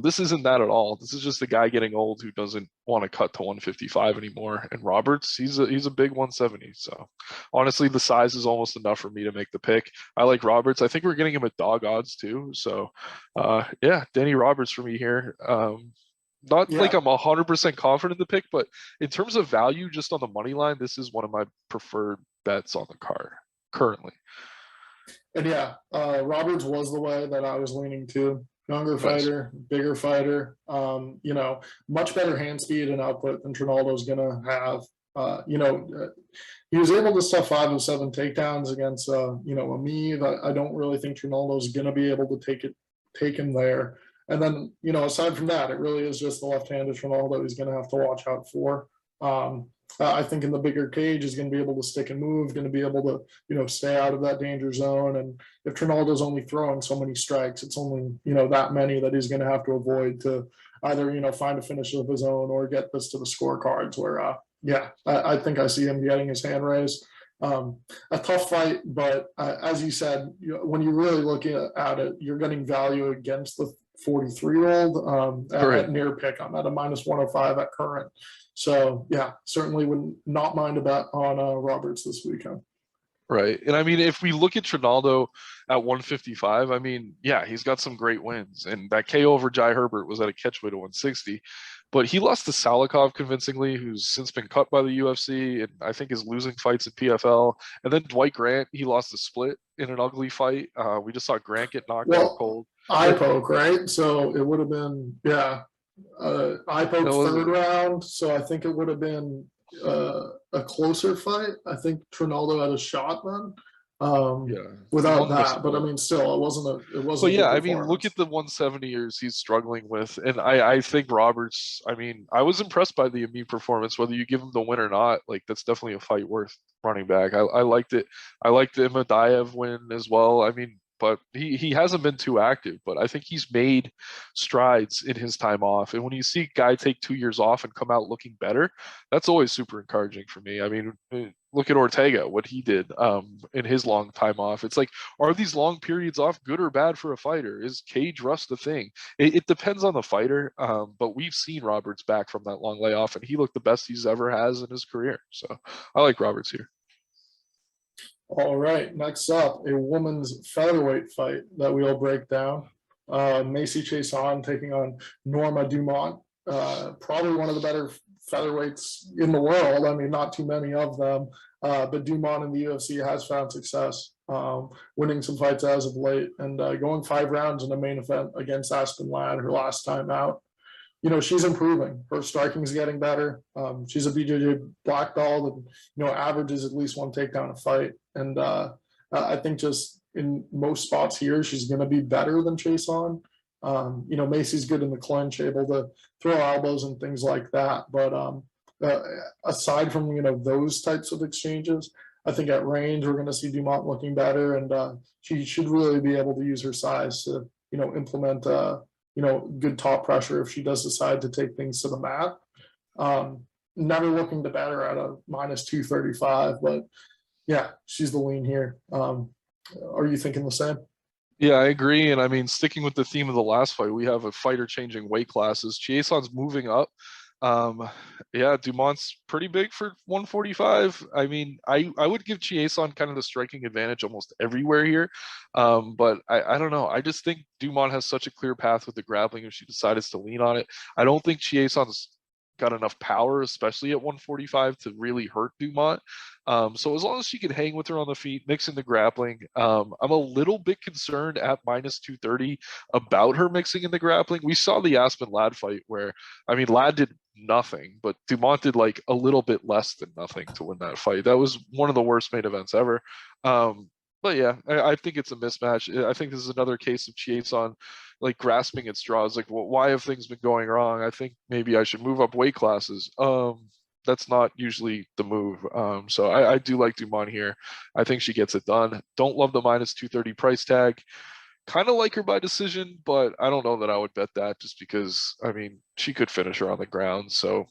S2: This isn't that at all. This is just a guy getting old who doesn't want to cut to 155 anymore. And Roberts, he's a big 170. So honestly, the size is almost enough for me to make the pick. I like Roberts. I think we're getting him at dog odds too. So yeah, Danny Roberts for me here. Not like I'm 100% confident in the pick, but in terms of value, just on the money line, this is one of my preferred bets on the card currently.
S1: And yeah, Roberts was the way that I was leaning to. Younger fighter, bigger fighter, you know, much better hand speed and output than Trinaldo's gonna have. You know, he was able to stuff 5 of 7 takedowns against you know, Amiv. I don't really think Trinaldo's gonna be able to take him there. And then, you know, aside from that, it really is just the left-handed Trinaldo he's going to have to watch out for. I think in the bigger cage, he's going to be able to stick and move, going to be able to, you know, stay out of that danger zone. And if Trinaldo's only throwing so many strikes, it's only, you know, that many that he's going to have to avoid to either, you know, find a finish of his own or get this to the scorecards where, yeah, I think I see him getting his hand raised. A tough fight, but as you said, when you really look at it, you're getting value against the 43-year-old at near pick. I'm at a -105 at current. So yeah, certainly would not mind a bet on Roberts this weekend.
S2: Right. And I mean, if we look at Trinaldo at 155, I mean, yeah, he's got some great wins. And that KO over Jai Herbert was at a catchweight of 160. But he lost to Salikov convincingly, who's since been cut by the UFC and I think is losing fights at PFL. And then Dwight Grant, he lost a split in an ugly fight. We just saw Grant get knocked out cold.
S1: Eye poke, right? So it would have been, yeah, eye poke third round. So I think it would have been a closer fight. I think Trinaldo had a shot then. Without that, but I mean, still, it wasn't.
S2: So yeah, I mean, look at the 170ers he's struggling with, and I think Roberts. I mean, I was impressed by the Amiv performance. Whether you give him the win or not, like that's definitely a fight worth running back. I liked it. I liked the Imadaev win as well. I mean, but he hasn't been too active, but I think he's made strides in his time off. And when you see a guy take 2 years off and come out looking better, that's always super encouraging for me. I mean, look at Ortega, what he did in his long time off. It's like, are these long periods off good or bad for a fighter? Is cage rust a thing? It depends on the fighter, but we've seen Roberts back from that long layoff, and he looked the best he's ever has in his career. So I like Roberts here.
S1: All right, next up, a women's featherweight fight that we'll break down. Macy Chason taking on Norma Dumont, probably one of the better featherweights in the world. I mean, not too many of them, but Dumont in the UFC has found success, winning some fights as of late and going 5 rounds in the main event against Aspen Ladd, her last time out. You know, she's improving. Her striking is getting better. She's a BJJ black belt and, you know, averages at least 1 takedown a fight. And I think just in most spots here, she's going to be better than Chason. You know, Macy's good in the clinch, able to throw elbows and things like that. But aside from, you know, those types of exchanges, I think at range, we're going to see Dumont looking better. And she should really be able to use her size to, you know, implement you know, good top pressure if she does decide to take things to the mat. Never looking to bet her at a -235, but yeah, she's the lean here. Are you thinking the same?
S2: Yeah, I agree. And I mean, sticking with the theme of the last fight, we have a fighter changing weight classes. Chiason's moving up. Yeah, Dumont's pretty big for 145. I mean, I would give Chason kind of the striking advantage almost everywhere here. But I don't know. I just think Dumont has such a clear path with the grappling if she decides to lean on it. I don't think Chiason's got enough power, especially at 145, to really hurt Dumont. So as long as she can hang with her on the feet, mixing the grappling, I'm a little bit concerned at minus 230 about her mixing in the grappling. We saw the Aspen Ladd fight where, I mean, Ladd did nothing, but Dumont did like a little bit less than nothing to win that fight. That was one of the worst main events ever. But yeah, I think it's a mismatch. I think this is another case of Chiasson like grasping at straws. Like, well, why have things been going wrong? I think maybe I should move up weight classes. That's not usually the move. So I do like Dumont here. I think she gets it done. Don't love the minus 230 price tag. Kind of like her by decision, but I don't know that I would bet that just because, I mean, she could finish her on the ground. So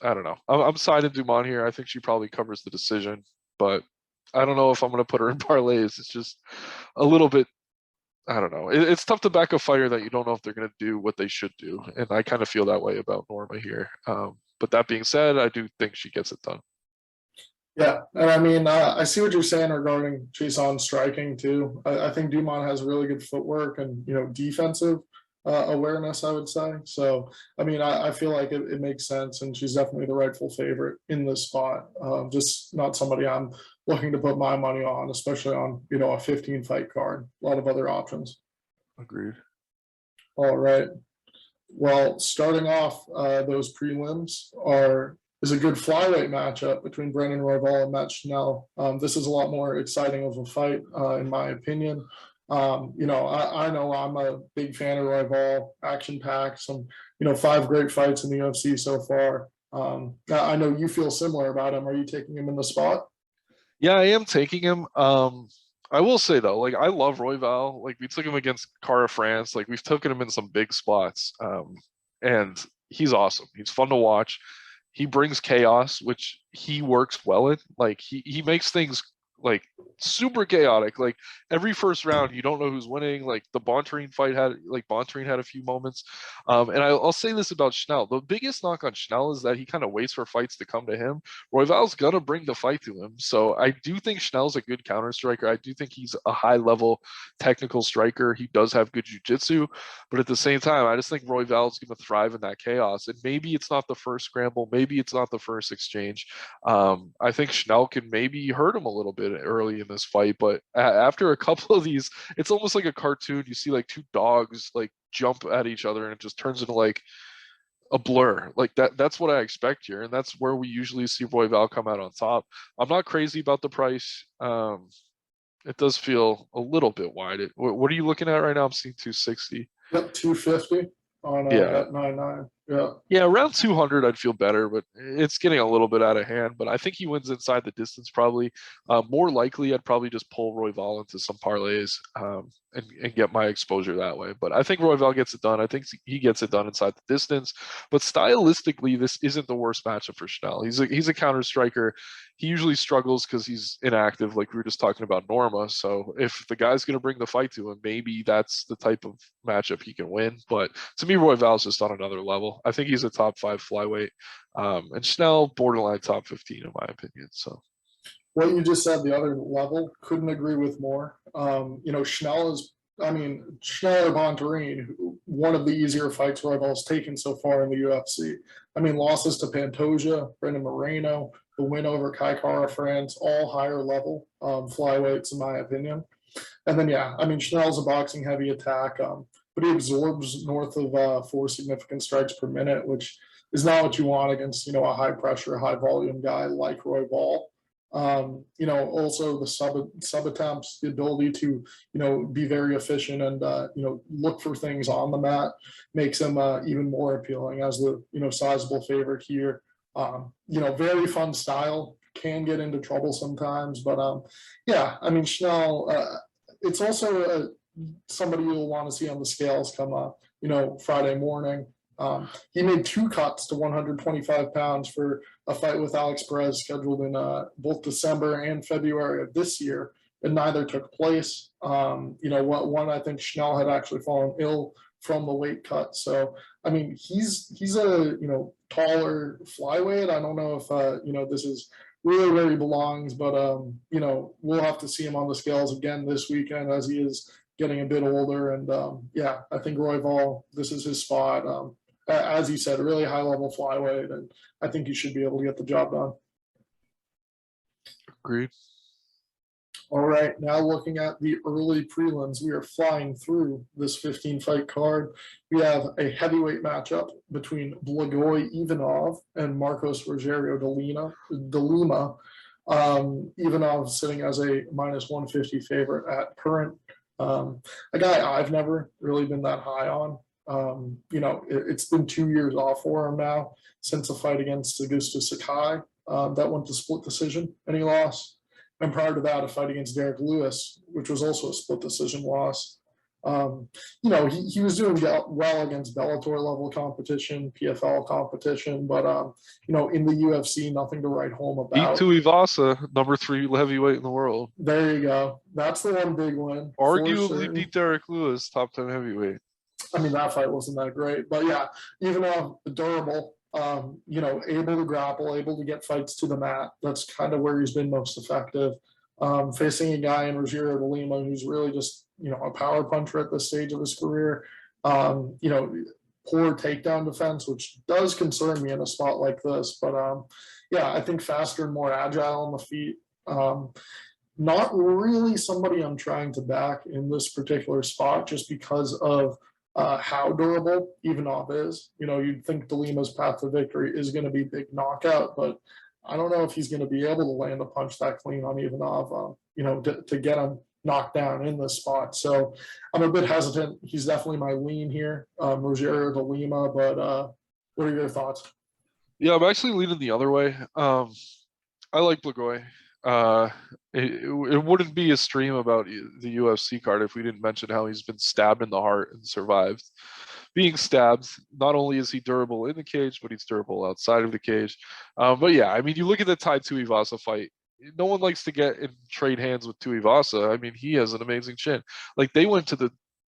S2: I don't know. I'm siding Dumont here. I think she probably covers the decision, but I don't know if I'm going to put her in parlays. It's just a little bit, I don't know. It's tough to back a fighter that you don't know if they're going to do what they should do. And I kind of feel that way about Norma here. But that being said, I do think she gets it done.
S1: Yeah, and I mean, I see what you're saying regarding Chason striking too. I think Dumont has really good footwork and defensive awareness, I would say. So, I mean, I feel like it makes sense, and she's definitely the rightful favorite in this spot. Just not somebody I'm looking to put my money on, especially on a 15 fight card. A lot of other options.
S2: Agreed.
S1: All right. Well, starting off those prelims is a good flyweight matchup between Brandon Royval and Matt Schnell. This is a lot more exciting of a fight, in my opinion. I know I'm a big fan of Royval, action packed, some 5 great fights in the UFC so far. I know you feel similar about him. Are you taking him in the spot?
S2: Yeah, I am taking him. I will say though, like I love Royval. Like we took him against Cara France. Like we've taken him in some big spots. And he's awesome. He's fun to watch. He brings chaos, which he works well in. Like he makes things like super chaotic. Like every first round, you don't know who's winning. Like the Bontarine fight Bontarine had a few moments. And I'll say this about Schnell. The biggest knock on Schnell is that he kind of waits for fights to come to him. Royval's gonna bring the fight to him. So I do think Schnell's a good counter striker. I do think he's a high level technical striker. He does have good jiu-jitsu, but at the same time, I just think Royval's gonna thrive in that chaos. And maybe it's not the first scramble, maybe it's not the first exchange. I think Schnell can maybe hurt him a little bit early in this fight, but after a couple of these, it's almost like a cartoon. You see like 2 dogs like jump at each other and it just turns into like a blur. Like that's what I expect here, and that's where we usually see Royval come out on top. I'm not crazy about the price. It does feel a little bit wide. What are you looking at right now? I'm seeing 260.
S1: Yep, 250 on
S2: Yeah.
S1: bet 99. Yeah.
S2: Yeah, around 200, I'd feel better, but it's getting a little bit out of hand. But I think he wins inside the distance probably. More likely, I'd probably just pull Royval into some parlays and get my exposure that way. But I think Royval gets it done. I think he gets it done inside the distance. But stylistically, this isn't the worst matchup for Schnell. He's a counter striker. He usually struggles because he's inactive, like we were just talking about Norma. So if the guy's going to bring the fight to him, maybe that's the type of matchup he can win. But to me, Royval's just on another level. I think he's a top 5 flyweight, and Schnell borderline top 15 in my opinion. So
S1: What you just said, the other level, couldn't agree with more. Schnell Schnell or Bontarine, one of the easier fights Royval's taken so far in the UFC. I mean, losses to Pantoja, Brendan Moreno, the win over Kai Kara France, all higher level flyweights in my opinion. And then, Schnell's a boxing heavy attack, but he absorbs north of 4 significant strikes per minute, which is not what you want against, a high pressure, high volume guy like Royval. Also the sub attempts, the ability to, be very efficient and, look for things on the mat makes him even more appealing as the, sizable favorite here. Very fun style, can get into trouble sometimes, but Schnell, it's also somebody you'll want to see on the scales come up, Friday morning. He made 2 cuts to 125 pounds for a fight with Alex Perez scheduled in both December and February of this year, and neither took place. One I think Schnell had actually fallen ill from the weight cut. So, I mean, he's a, taller flyweight. I don't know if, this is really where he belongs, but, we'll have to see him on the scales again this weekend as he is getting a bit older. And, yeah, I think Royval, this is his spot. As you said, a really high level flyweight, and I think he should be able to get the job done.
S2: Agreed.
S1: All right, now looking at the early prelims, we are flying through this 15-fight card. We have a heavyweight matchup between Blagoy Ivanov and Marcos Rogerio de Lima. Ivanov sitting as a -150 favorite at current. A guy I've never really been that high on. It's been 2 years off for him now since a fight against Augusto Sakai that went to split decision, and he lost. And prior to that, a fight against Derek Lewis, which was also a split decision loss. He was doing well against Bellator level competition, PFL competition, but in the UFC, nothing to write home about.
S2: Beat Tuivasa, number 3 heavyweight in the world.
S1: There you go. That's the one big win.
S2: Arguably beat Derek Lewis, top 10 heavyweight.
S1: I mean, that fight wasn't that great, but yeah, Ivanov durable. Able to grapple, able to get fights to the mat. That's kind of where he's been most effective. Facing a guy in Rogerio de Lima who's really just, a power puncher at this stage of his career. Poor takedown defense, which does concern me in a spot like this. But yeah, I think faster and more agile on the feet. Not really somebody I'm trying to back in this particular spot just because of how durable Ivanov is. You'd think De Lima's path to victory is going to be big knockout, but I don't know if he's going to be able to land a punch that clean on Ivanov, to get him knocked down in this spot. So I'm a bit hesitant. He's definitely my lean here, Rogerio de Lima, but what are your thoughts?
S2: Yeah, I'm actually leaning the other way. I like Blagoy. It wouldn't be a stream about the UFC card if we didn't mention how he's been stabbed in the heart and survived being stabbed. Not only is he durable in the cage, but he's durable outside of the cage. But yeah, I mean, you look at the Tai Tuivasa fight. No one likes to get in trade hands with Tuivasa. I mean, he has an amazing chin. Like, they went to the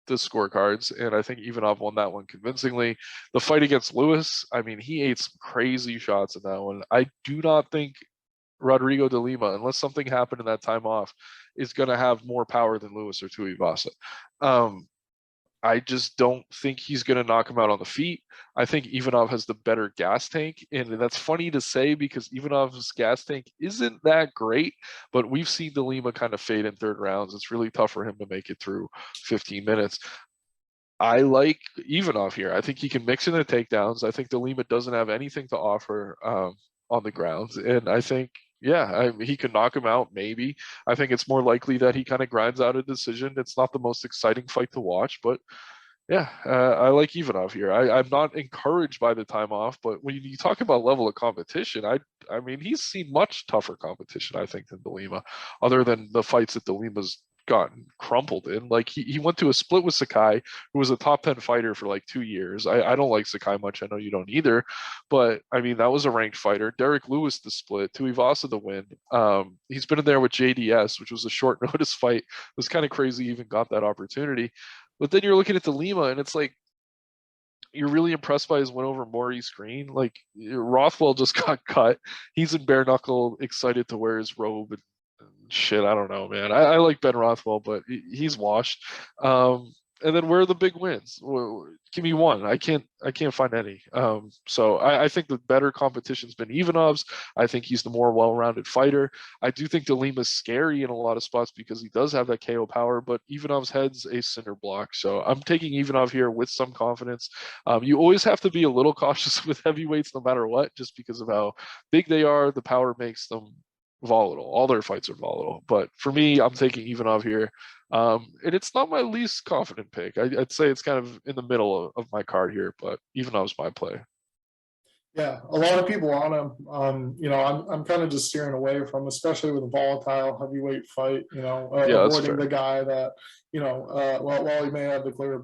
S2: scorecards, and I think Ivanov won that one convincingly. The fight against Lewis, I mean, he ate some crazy shots in that one. I do not think Rodrigo de Lima, unless something happened in that time off, is going to have more power than Lewis or Tuivasa. I just don't think he's going to knock him out on the feet. I think Ivanov has the better gas tank, and that's funny to say because Ivanov's gas tank isn't that great, but we've seen De Lima kind of fade in third rounds. It's really tough for him to make it through 15 minutes. I like Ivanov here. I think he can mix in the takedowns. I think De Lima doesn't have anything to offer on the ground, and I think he can knock him out, maybe. I think it's more likely that he kind of grinds out a decision. It's not the most exciting fight to watch, but yeah, I like Ivanov here. I'm not encouraged by the time off, but when you talk about level of competition, I mean, he's seen much tougher competition, I think, than De Lima, other than the fights that De Lima's gotten crumpled in. Like, he went to a split with Sakai, who was a top 10 fighter for like 2 years. I don't like Sakai much. I know you don't either, but I mean, that was a ranked fighter. Derek Lewis the split, Tuivasa the win. He's been in there with JDS, which was a short notice fight. It was kind of crazy he even got that opportunity. But then you're looking at De Lima, and it's like, you're really impressed by his win over Maurice Green. Like, Rothwell just got cut. He's in bare knuckle, excited to wear his robe and shit. I don't know, man. I like Ben Rothwell, but he's washed. And then where are the big wins? Well, give me one. I can't find any. So I think the better competition's been Ivanov's. I think he's the more well-rounded fighter. I do think De Lima's scary in a lot of spots because he does have that KO power, but Ivanov's head's a cinder block. So I'm taking Ivanov here with some confidence. You always have to be a little cautious with heavyweights no matter what, just because of how big they are. The power makes them volatile. All their fights are volatile. But for me, I'm taking Ivanov here. And it's not my least confident pick. I'd say it's kind of in the middle of my card here, but Ivanov's my play.
S1: Yeah, a lot of people on him. I'm kind of just steering away from, especially with a volatile heavyweight fight. Avoiding the guy that while he may have the clear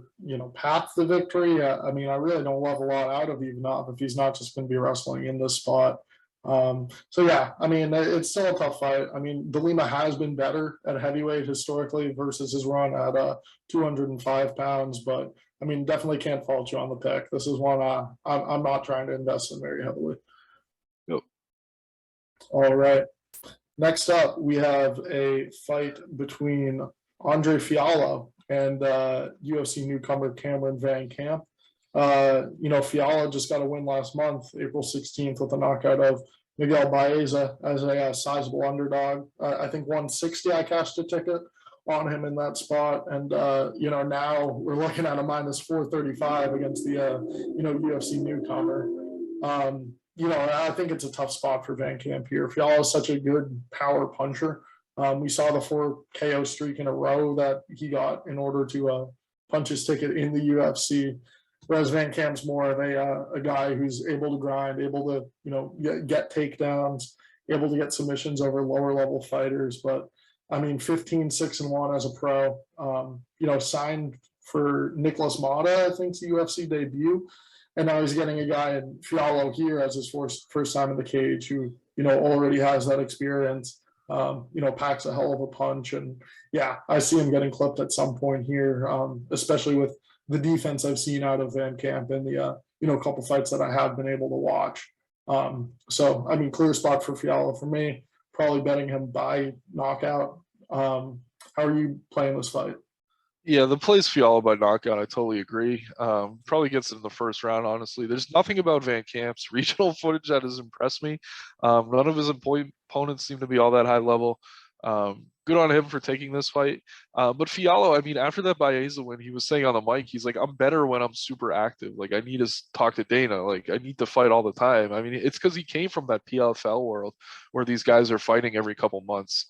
S1: path to victory. I mean, I really don't love a lot out of Ivanov if he's not just going to be wrestling in this spot. So yeah, I mean, it's still a tough fight. I mean, De Lima has been better at heavyweight historically versus his run at 205 pounds, but I mean, definitely can't fault you on the pick. This is one I'm not trying to invest in very heavily.
S2: Yep.
S1: All right. Next up, we have a fight between Andre Fialho and UFC newcomer Cameron Van Camp. Fialho just got a win last month, April 16th, with a knockout of Miguel Baeza as a sizable underdog. I think 160, I cashed a ticket on him in that spot. And, now we're looking at a minus 435 against the, UFC newcomer. I think it's a tough spot for Van Camp here. Fialho is such a good power puncher. We saw the 4 KO streak in a row that he got in order to punch his ticket in the UFC. Whereas Van Camp's more of a guy who's able to grind, able to get takedowns, able to get submissions over lower level fighters. But I mean, 15-6-1 as a pro. Signed for Nicholas Mata, I think, the UFC debut. And now he's getting a guy in Fialho here as his first time in the cage who, already has that experience, packs a hell of a punch. And yeah, I see him getting clipped at some point here, especially with the defense I've seen out of Van Camp in the, couple fights that I have been able to watch. So, I mean, clear spot for Fialho for me, probably betting him by knockout. How are you playing this fight?
S2: Yeah, the play's Fialho by knockout. I totally agree. Probably gets it in the first round, honestly. There's nothing about Van Camp's regional footage that has impressed me. None of his opponents seem to be all that high level. Good on him for taking this fight. But Fialho, I mean, after that Baeza win, he was saying on the mic, he's like, I'm better when I'm super active. Like, I need to talk to Dana. Like, I need to fight all the time. I mean, it's because he came from that PFL world where these guys are fighting every couple months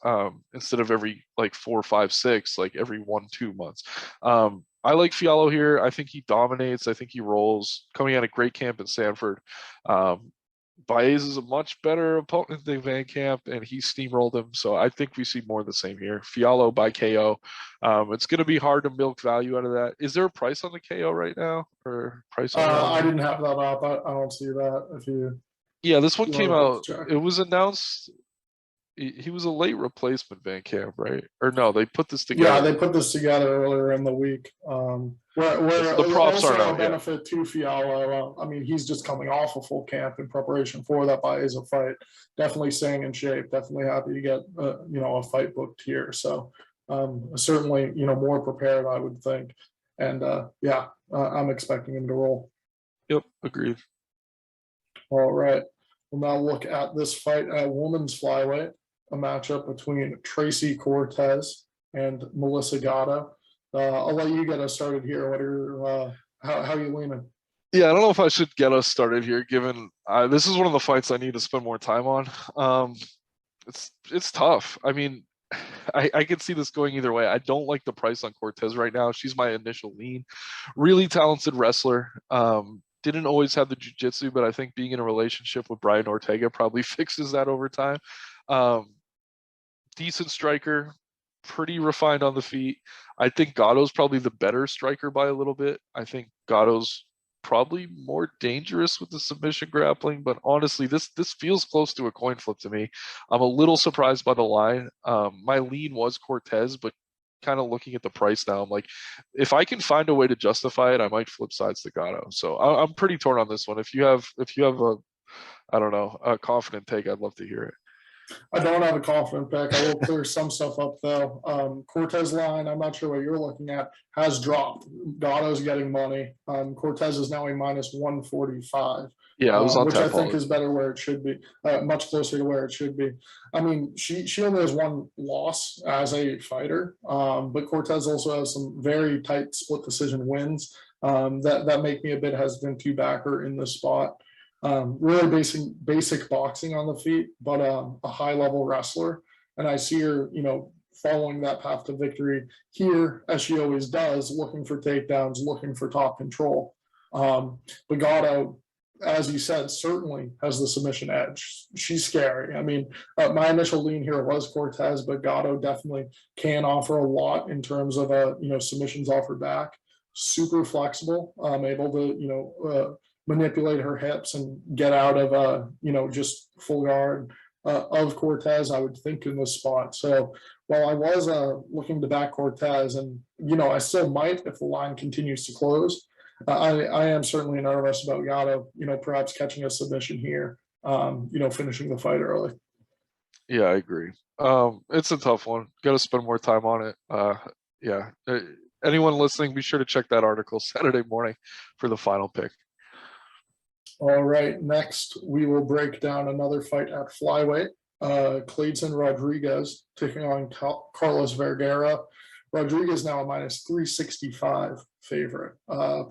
S2: instead of every, 4, 5, 6, like every 1-2 months. I like Fialho here. I think he dominates. I think he rolls. Coming out of great camp in Sanford. Baez is a much better opponent than Van Camp, and he steamrolled him. So I think we see more of the same here. Fialho by KO. It's going to be hard to milk value out of that. Is there a price on the KO right now, or price on?
S1: I didn't have that up. I don't see that. If you,
S2: yeah, this one came out. It was announced. He was a late replacement, Van Camp, right? Or no, they put this together.
S1: Yeah, they put this together earlier in the week. Where
S2: the props
S1: also
S2: are now,
S1: a benefit to Fialho. I mean, he's just coming off a full camp in preparation for that Baeza fight. Definitely staying in shape. Definitely happy to get a fight booked here. So certainly more prepared, I would think. And I'm expecting him to roll.
S2: Yep, agreed.
S1: All right, we'll now look at this fight at women's flyweight. A matchup between Tracy Cortez and Melissa Gatto. I'll let you get us started here. What are how are you leaning?
S2: Yeah, I don't know if I should get us started here, given this is one of the fights I need to spend more time on. It's tough. I mean, I could see this going either way. I don't like the price on Cortez right now. She's my initial lean. Really talented wrestler. Didn't always have the jiu-jitsu, but I think being in a relationship with Brian Ortega probably fixes that over time. Decent striker, pretty refined on the feet. I think Gatto's probably the better striker by a little bit. I think Gatto's probably more dangerous with the submission grappling, but honestly, this feels close to a coin flip to me. I'm a little surprised by the line. My lean was Cortez, but kind of looking at the price now, I'm like, if I can find a way to justify it, I might flip sides to Gatto. So I'm pretty torn on this one. If you have a confident take, I'd love to hear it.
S1: I don't have a confident pick. I will clear some stuff up though. Cortez line, I'm not sure what you're looking at, has dropped. Gatto's getting money. Cortez is now a minus 145.
S2: Yeah, I was on
S1: which I think
S2: volume.
S1: is better where it should be, much closer to where it should be. I mean, she only has one loss as a fighter, but Cortez also has some very tight split decision wins that make me a bit hesitant to back her in this spot. Really basic boxing on the feet, but a high level wrestler. And I see her, following that path to victory here, as she always does, looking for takedowns, looking for top control. But Gatto, as you said, certainly has the submission edge. She's scary. I mean, my initial lean here was Cortez, but Gatto definitely can offer a lot in terms of, submissions offered back. Super flexible, able to, manipulate her hips and get out of just full guard of Cortez, I would think, in this spot. So while I was looking to back Cortez, and I still might if the line continues to close, I am certainly nervous about Gatto, perhaps catching a submission here, finishing the fight early.
S2: Yeah, I agree. It's a tough one. Got to spend more time on it. Yeah. Anyone listening, be sure to check that article Saturday morning for the final pick.
S1: All right, next we will break down another fight at flyweight. Clayton Rodriguez taking on Carlos Vergara. Rodriguez now a minus 365 favorite.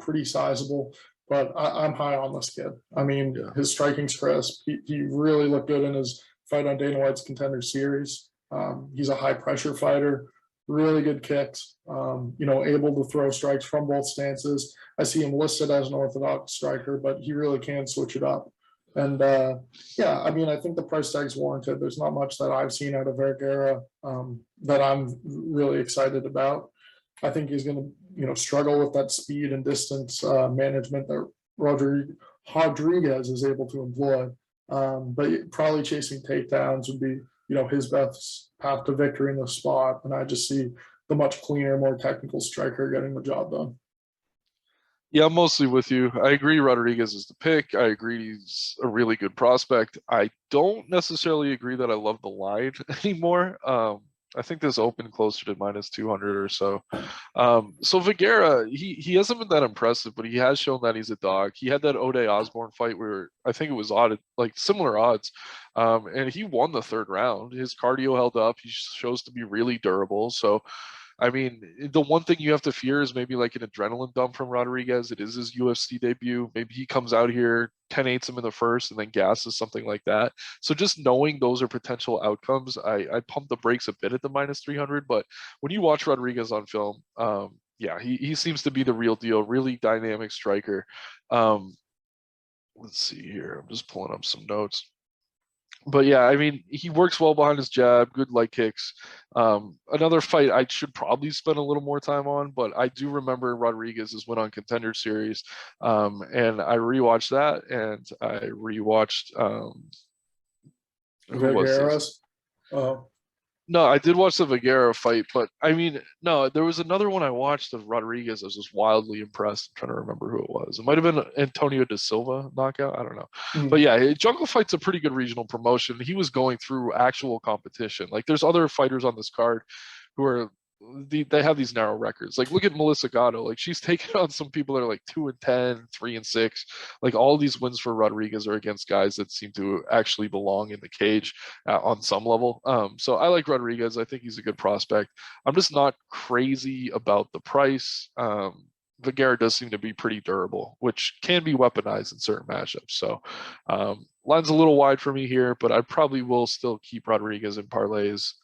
S1: Pretty sizable, but I'm high on this kid. I mean, his striking's crisp. He really looked good in his fight on Dana White's Contender Series. He's a high pressure fighter, really good kicks, able to throw strikes from both stances. I see him listed as an orthodox striker, but he really can switch it up. And I think the price tag's warranted. There's not much that I've seen out of Vergara that I'm really excited about. I think he's going to, struggle with that speed and distance management that Rodriguez is able to employ. But probably chasing takedowns would be, his best path to victory in the spot. And I just see the much cleaner, more technical striker getting the job done.
S2: Yeah, I'm mostly with you. I agree Rodriguez is the pick. I agree he's a really good prospect. I don't necessarily agree that I love the line anymore. I think this opened closer to minus 200 or so. So Vergara, he hasn't been that impressive, but he has shown that he's a dog. He had that O'Day Osborne fight where I think it was odd, like similar odds, and he won the third round. His cardio held up. He shows to be really durable. So, I mean, the one thing you have to fear is maybe like an adrenaline dump from Rodriguez. It is his UFC debut. Maybe he comes out here, 10-8s him in the first, and then gasses something like that. So just knowing those are potential outcomes, I pump the brakes a bit at the minus 300. But when you watch Rodriguez on film, he seems to be the real deal, really dynamic striker. Let's see here. I'm just pulling up some notes. But yeah, I mean, he works well behind his jab, good leg kicks. Another fight I should probably spend a little more time on, but I do remember Rodriguez's win on Contender Series. And I rewatched that, and I rewatched who was this? No, I did watch the Vergara fight, but I mean, no, there was another one I watched of Rodriguez. I was just wildly impressed. I'm trying to remember who it was. It might have been Antonio da Silva knockout. I don't know. But yeah, Jungle Fight's a pretty good regional promotion. He was going through actual competition. Like there's other fighters on this card who are they have these narrow records. Like look at Melissa Gatto. Like she's taken on some people that are like 2-10, 3-6. Like all these wins for Rodriguez are against guys that seem to actually belong in the cage on some level. So I like Rodriguez. I think he's a good prospect. I'm just not crazy about the price. Vergara does seem to be pretty durable, which can be weaponized in certain matchups. So line's a little wide for me here, but I probably will still keep Rodriguez in parlays.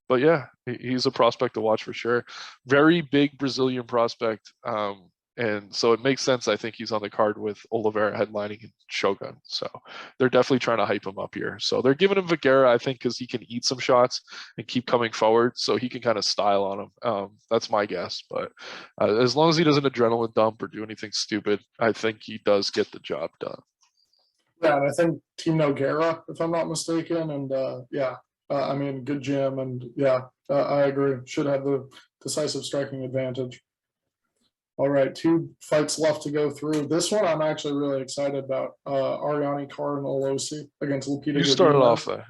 S2: But yeah, he's a prospect to watch for sure. Very big Brazilian prospect. And so it makes sense. I think he's on the card with Oliveira headlining and Shogun. So they're definitely trying to hype him up here. So they're giving him Vergara, I think, because he can eat some shots and keep coming forward. So he can kind of style on him. That's my guess. But as long as he doesn't adrenaline dump or do anything stupid, I think he does get the job done.
S1: Yeah, and I think Team Nogueira, if I'm not mistaken. And I mean, good gym, and I agree. Should have the decisive striking advantage. All right, 2 fights left to go through. This one I'm actually really excited about. Ariane Carnelossi against Lupita.
S2: You started off there.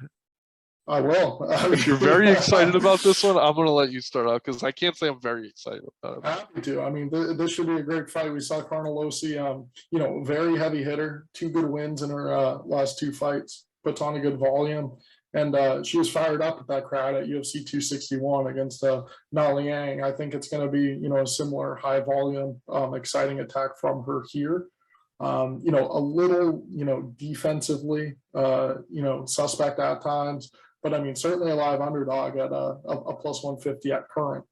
S1: I will.
S2: If you're very excited about this one, I'm going to let you start out because I can't say I'm very excited about it.
S1: Happy to. I mean, this should be a great fight. We saw Carnelossi, very heavy hitter, 2 good wins in her last 2 fights, puts on a good volume. And she was fired up at that crowd at UFC 261 against Na Liang. I think it's going to be, a similar high volume, exciting attack from her here. A little, defensively, suspect at times, but I mean, certainly a live underdog at a plus 150 at current.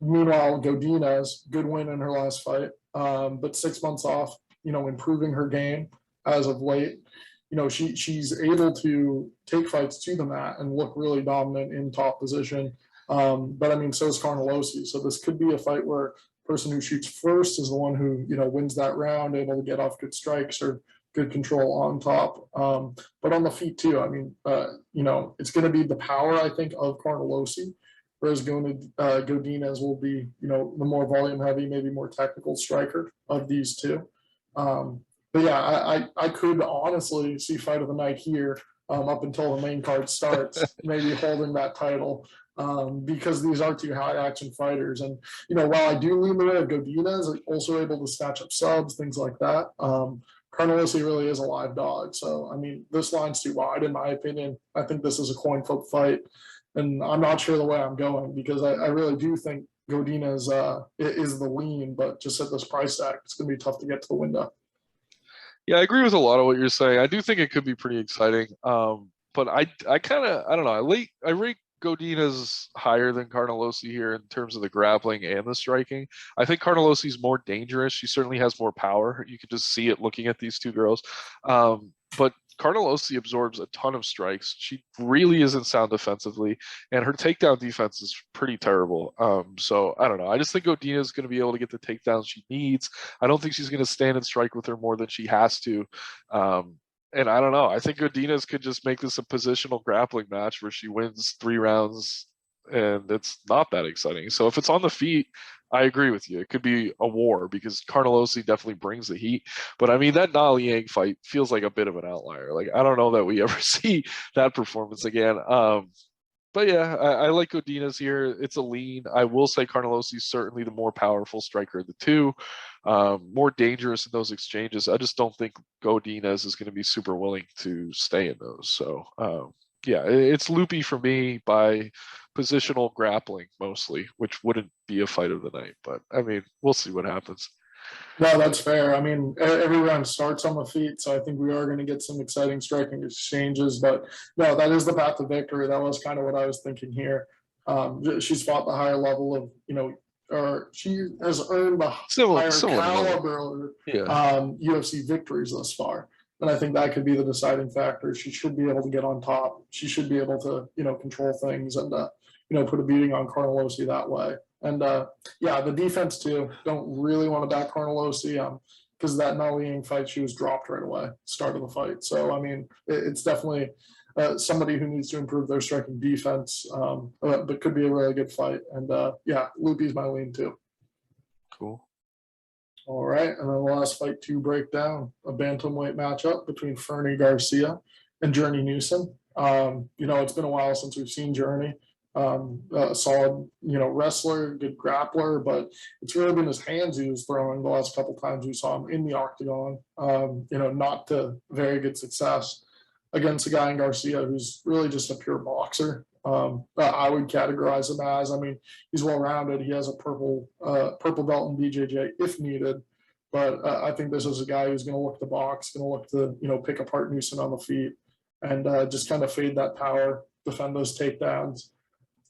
S1: Meanwhile, Godinez, good win in her last fight, but 6 months off, improving her game as of late. She's able to take fights to the mat and look really dominant in top position. But I mean, so is Carnelossi. So this could be a fight where person who shoots first is the one who, wins that round, able to get off good strikes or good control on top. But on the feet too, I mean, it's going to be the power, I think, of Carnelossi, whereas Godinez will be, the more volume heavy, maybe more technical striker of these two. But yeah, I could honestly see fight of the night here up until the main card starts, maybe holding that title. Because these are two high action fighters. And, while I do lean the way of Godinez, also able to snatch up subs, things like that. Carnelossi really is a live dog. So, I mean, this line's too wide, in my opinion. I think this is a coin flip fight. And I'm not sure the way I'm going because I really do think Godinez is the lean, but just at this price tag, it's going to be tough to get to the window.
S2: Yeah, I agree with a lot of what you're saying. I do think it could be pretty exciting. But I kind of, I don't know. I rate Godinez higher than Carnelossi here in terms of the grappling and the striking. I think Carnelossi's more dangerous. She certainly has more power. You can just see it looking at these two girls. But Carnelossi absorbs a ton of strikes. She really isn't sound defensively, and her takedown defense is pretty terrible. So I don't know. I just think Godinez is going to be able to get the takedowns she needs. I don't think she's going to stand and strike with her more than she has to. And I don't know. I think Godinez could just make this a positional grappling match where she wins 3 rounds, and it's not that exciting. So if it's on the feet, I agree with you. It could be a war because Carnelossi definitely brings the heat. But I mean, that Na Liang fight feels like a bit of an outlier. Like, I don't know that we ever see that performance again. But yeah, I like Godinez here. It's a lean. I will say Carnelossi is certainly the more powerful striker of the two, more dangerous in those exchanges. I just don't think Godinez is going to be super willing to stay in those. So yeah, it's loopy for me by positional grappling mostly, which wouldn't be a fight of the night. But I mean, we'll see what happens.
S1: No, that's fair. I mean, every round starts on the feet, so I think we are going to get some exciting striking exchanges. But no, that is the path to victory. That was kind of what I was thinking here. She's fought the higher level of, or she has earned the higher caliber UFC victories thus far. And I think that could be the deciding factor. She should be able to get on top. She should be able to, control things and, put a beating on Carnelossi that way. And yeah, the defense too. Don't really want to back Carnelossi because that Na Liang fight, she was dropped right away, start of the fight. So I mean, it's definitely somebody who needs to improve their striking defense, but could be a really good fight. And yeah, Loopy's my lean too.
S2: Cool.
S1: All right, and then the last fight to break down, a bantamweight matchup between Fernie Garcia and Journey Newson. It's been a while since we've seen Journey. A solid, wrestler, good grappler, but it's really been his hands he was throwing the last couple times we saw him in the octagon. Not to very good success against a guy in Garcia who's really just a pure boxer. I would categorize him as. I mean, he's well-rounded. He has a purple belt in BJJ if needed, but I think this is a guy who's going to look the box, going to look to pick apart Newson on the feet, and just kind of fade that power, defend those takedowns.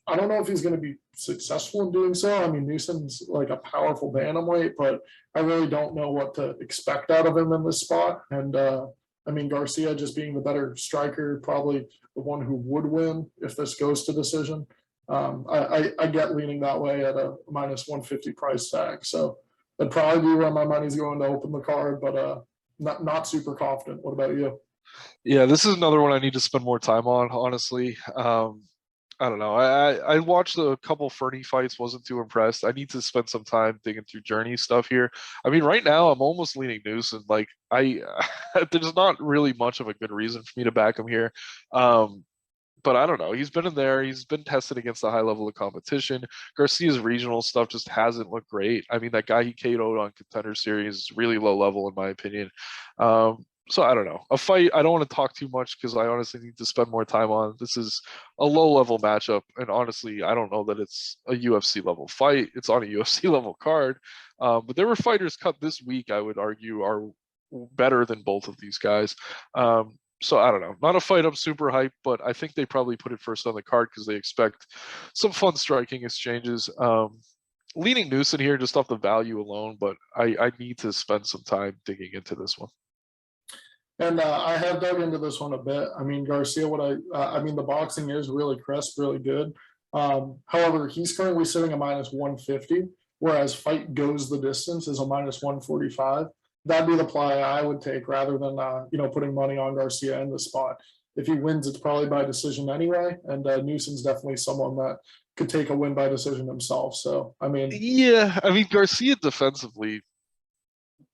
S1: I don't know if he's going to be successful in doing so. I mean, Newson's like a powerful bantamweight, but I really don't know what to expect out of him in this spot. And I mean, Garcia just being the better striker, probably the one who would win if this goes to decision. I get leaning that way at a minus 150 price tag. So that'd probably be where my money's going to open the card, but not super confident. What about you?
S2: Yeah, this is another one I need to spend more time on, honestly. I don't know. I watched a couple Fernie fights, wasn't too impressed. I need to spend some time digging through Journey stuff here. I mean, right now I'm almost leaning Newson. Like there's not really much of a good reason for me to back him here. But I don't know. He's been in there. He's been tested against a high level of competition. Garcia's regional stuff just hasn't looked great. I mean, that guy he KO'd on Contender Series is really low level in my opinion. So I don't know. A fight I don't want to talk too much because I honestly need to spend more time on. This is a low level matchup, and honestly, I don't know that it's a UFC level fight. It's on a UFC level card. But there were fighters cut this week, I would argue, are better than both of these guys. So I don't know. Not a fight I'm super hyped, but I think they probably put it first on the card because they expect some fun striking exchanges. Leaning Newson here just off the value alone, but I need to spend some time digging into this one.
S1: And I have dug into this one a bit. I mean, Garcia, I mean, the boxing is really crisp, really good. However, he's currently sitting at minus 150. whereas fight goes the distance is a -145. That'd be the play I would take rather than putting money on Garcia in the spot. If he wins, it's probably by decision anyway, and Newson's definitely someone that could take a win by decision himself. So I mean,
S2: Yeah, I mean Garcia defensively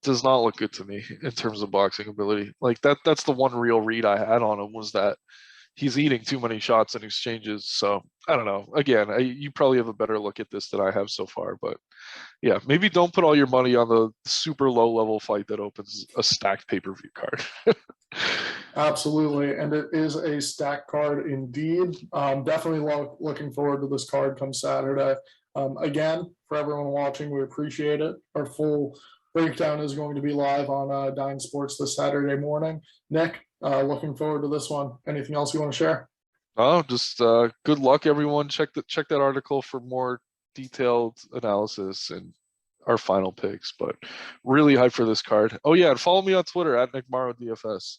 S2: does not look good to me in terms of boxing ability. Like that's the one real read I had on him, was that he's eating too many shots in exchanges. So I don't know. Again, you probably have a better look at this than I have so far, but yeah, maybe don't put all your money on the super low level fight that opens a stacked pay-per-view card.
S1: absolutely, and it is a stacked card indeed. Definitely looking forward to this card come Saturday. Again, for everyone watching, we appreciate it. Our full breakdown is going to be live on Dine Sports this Saturday morning. Nick, looking forward to this one. Anything else you want to share?
S2: Oh, just good luck, everyone. Check that article for more detailed analysis and our final picks. But really hyped for this card. Oh yeah, and follow me on Twitter at Nick Marro DFS.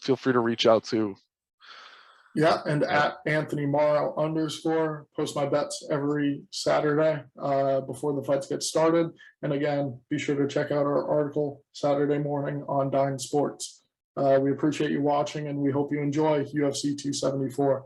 S2: Feel free to reach out too.
S1: Yeah, and at Anthony Marro _ post my bets every Saturday before the fights get started. And again, be sure to check out our article Saturday morning on Dine Sports. We appreciate you watching, and we hope you enjoy UFC 274.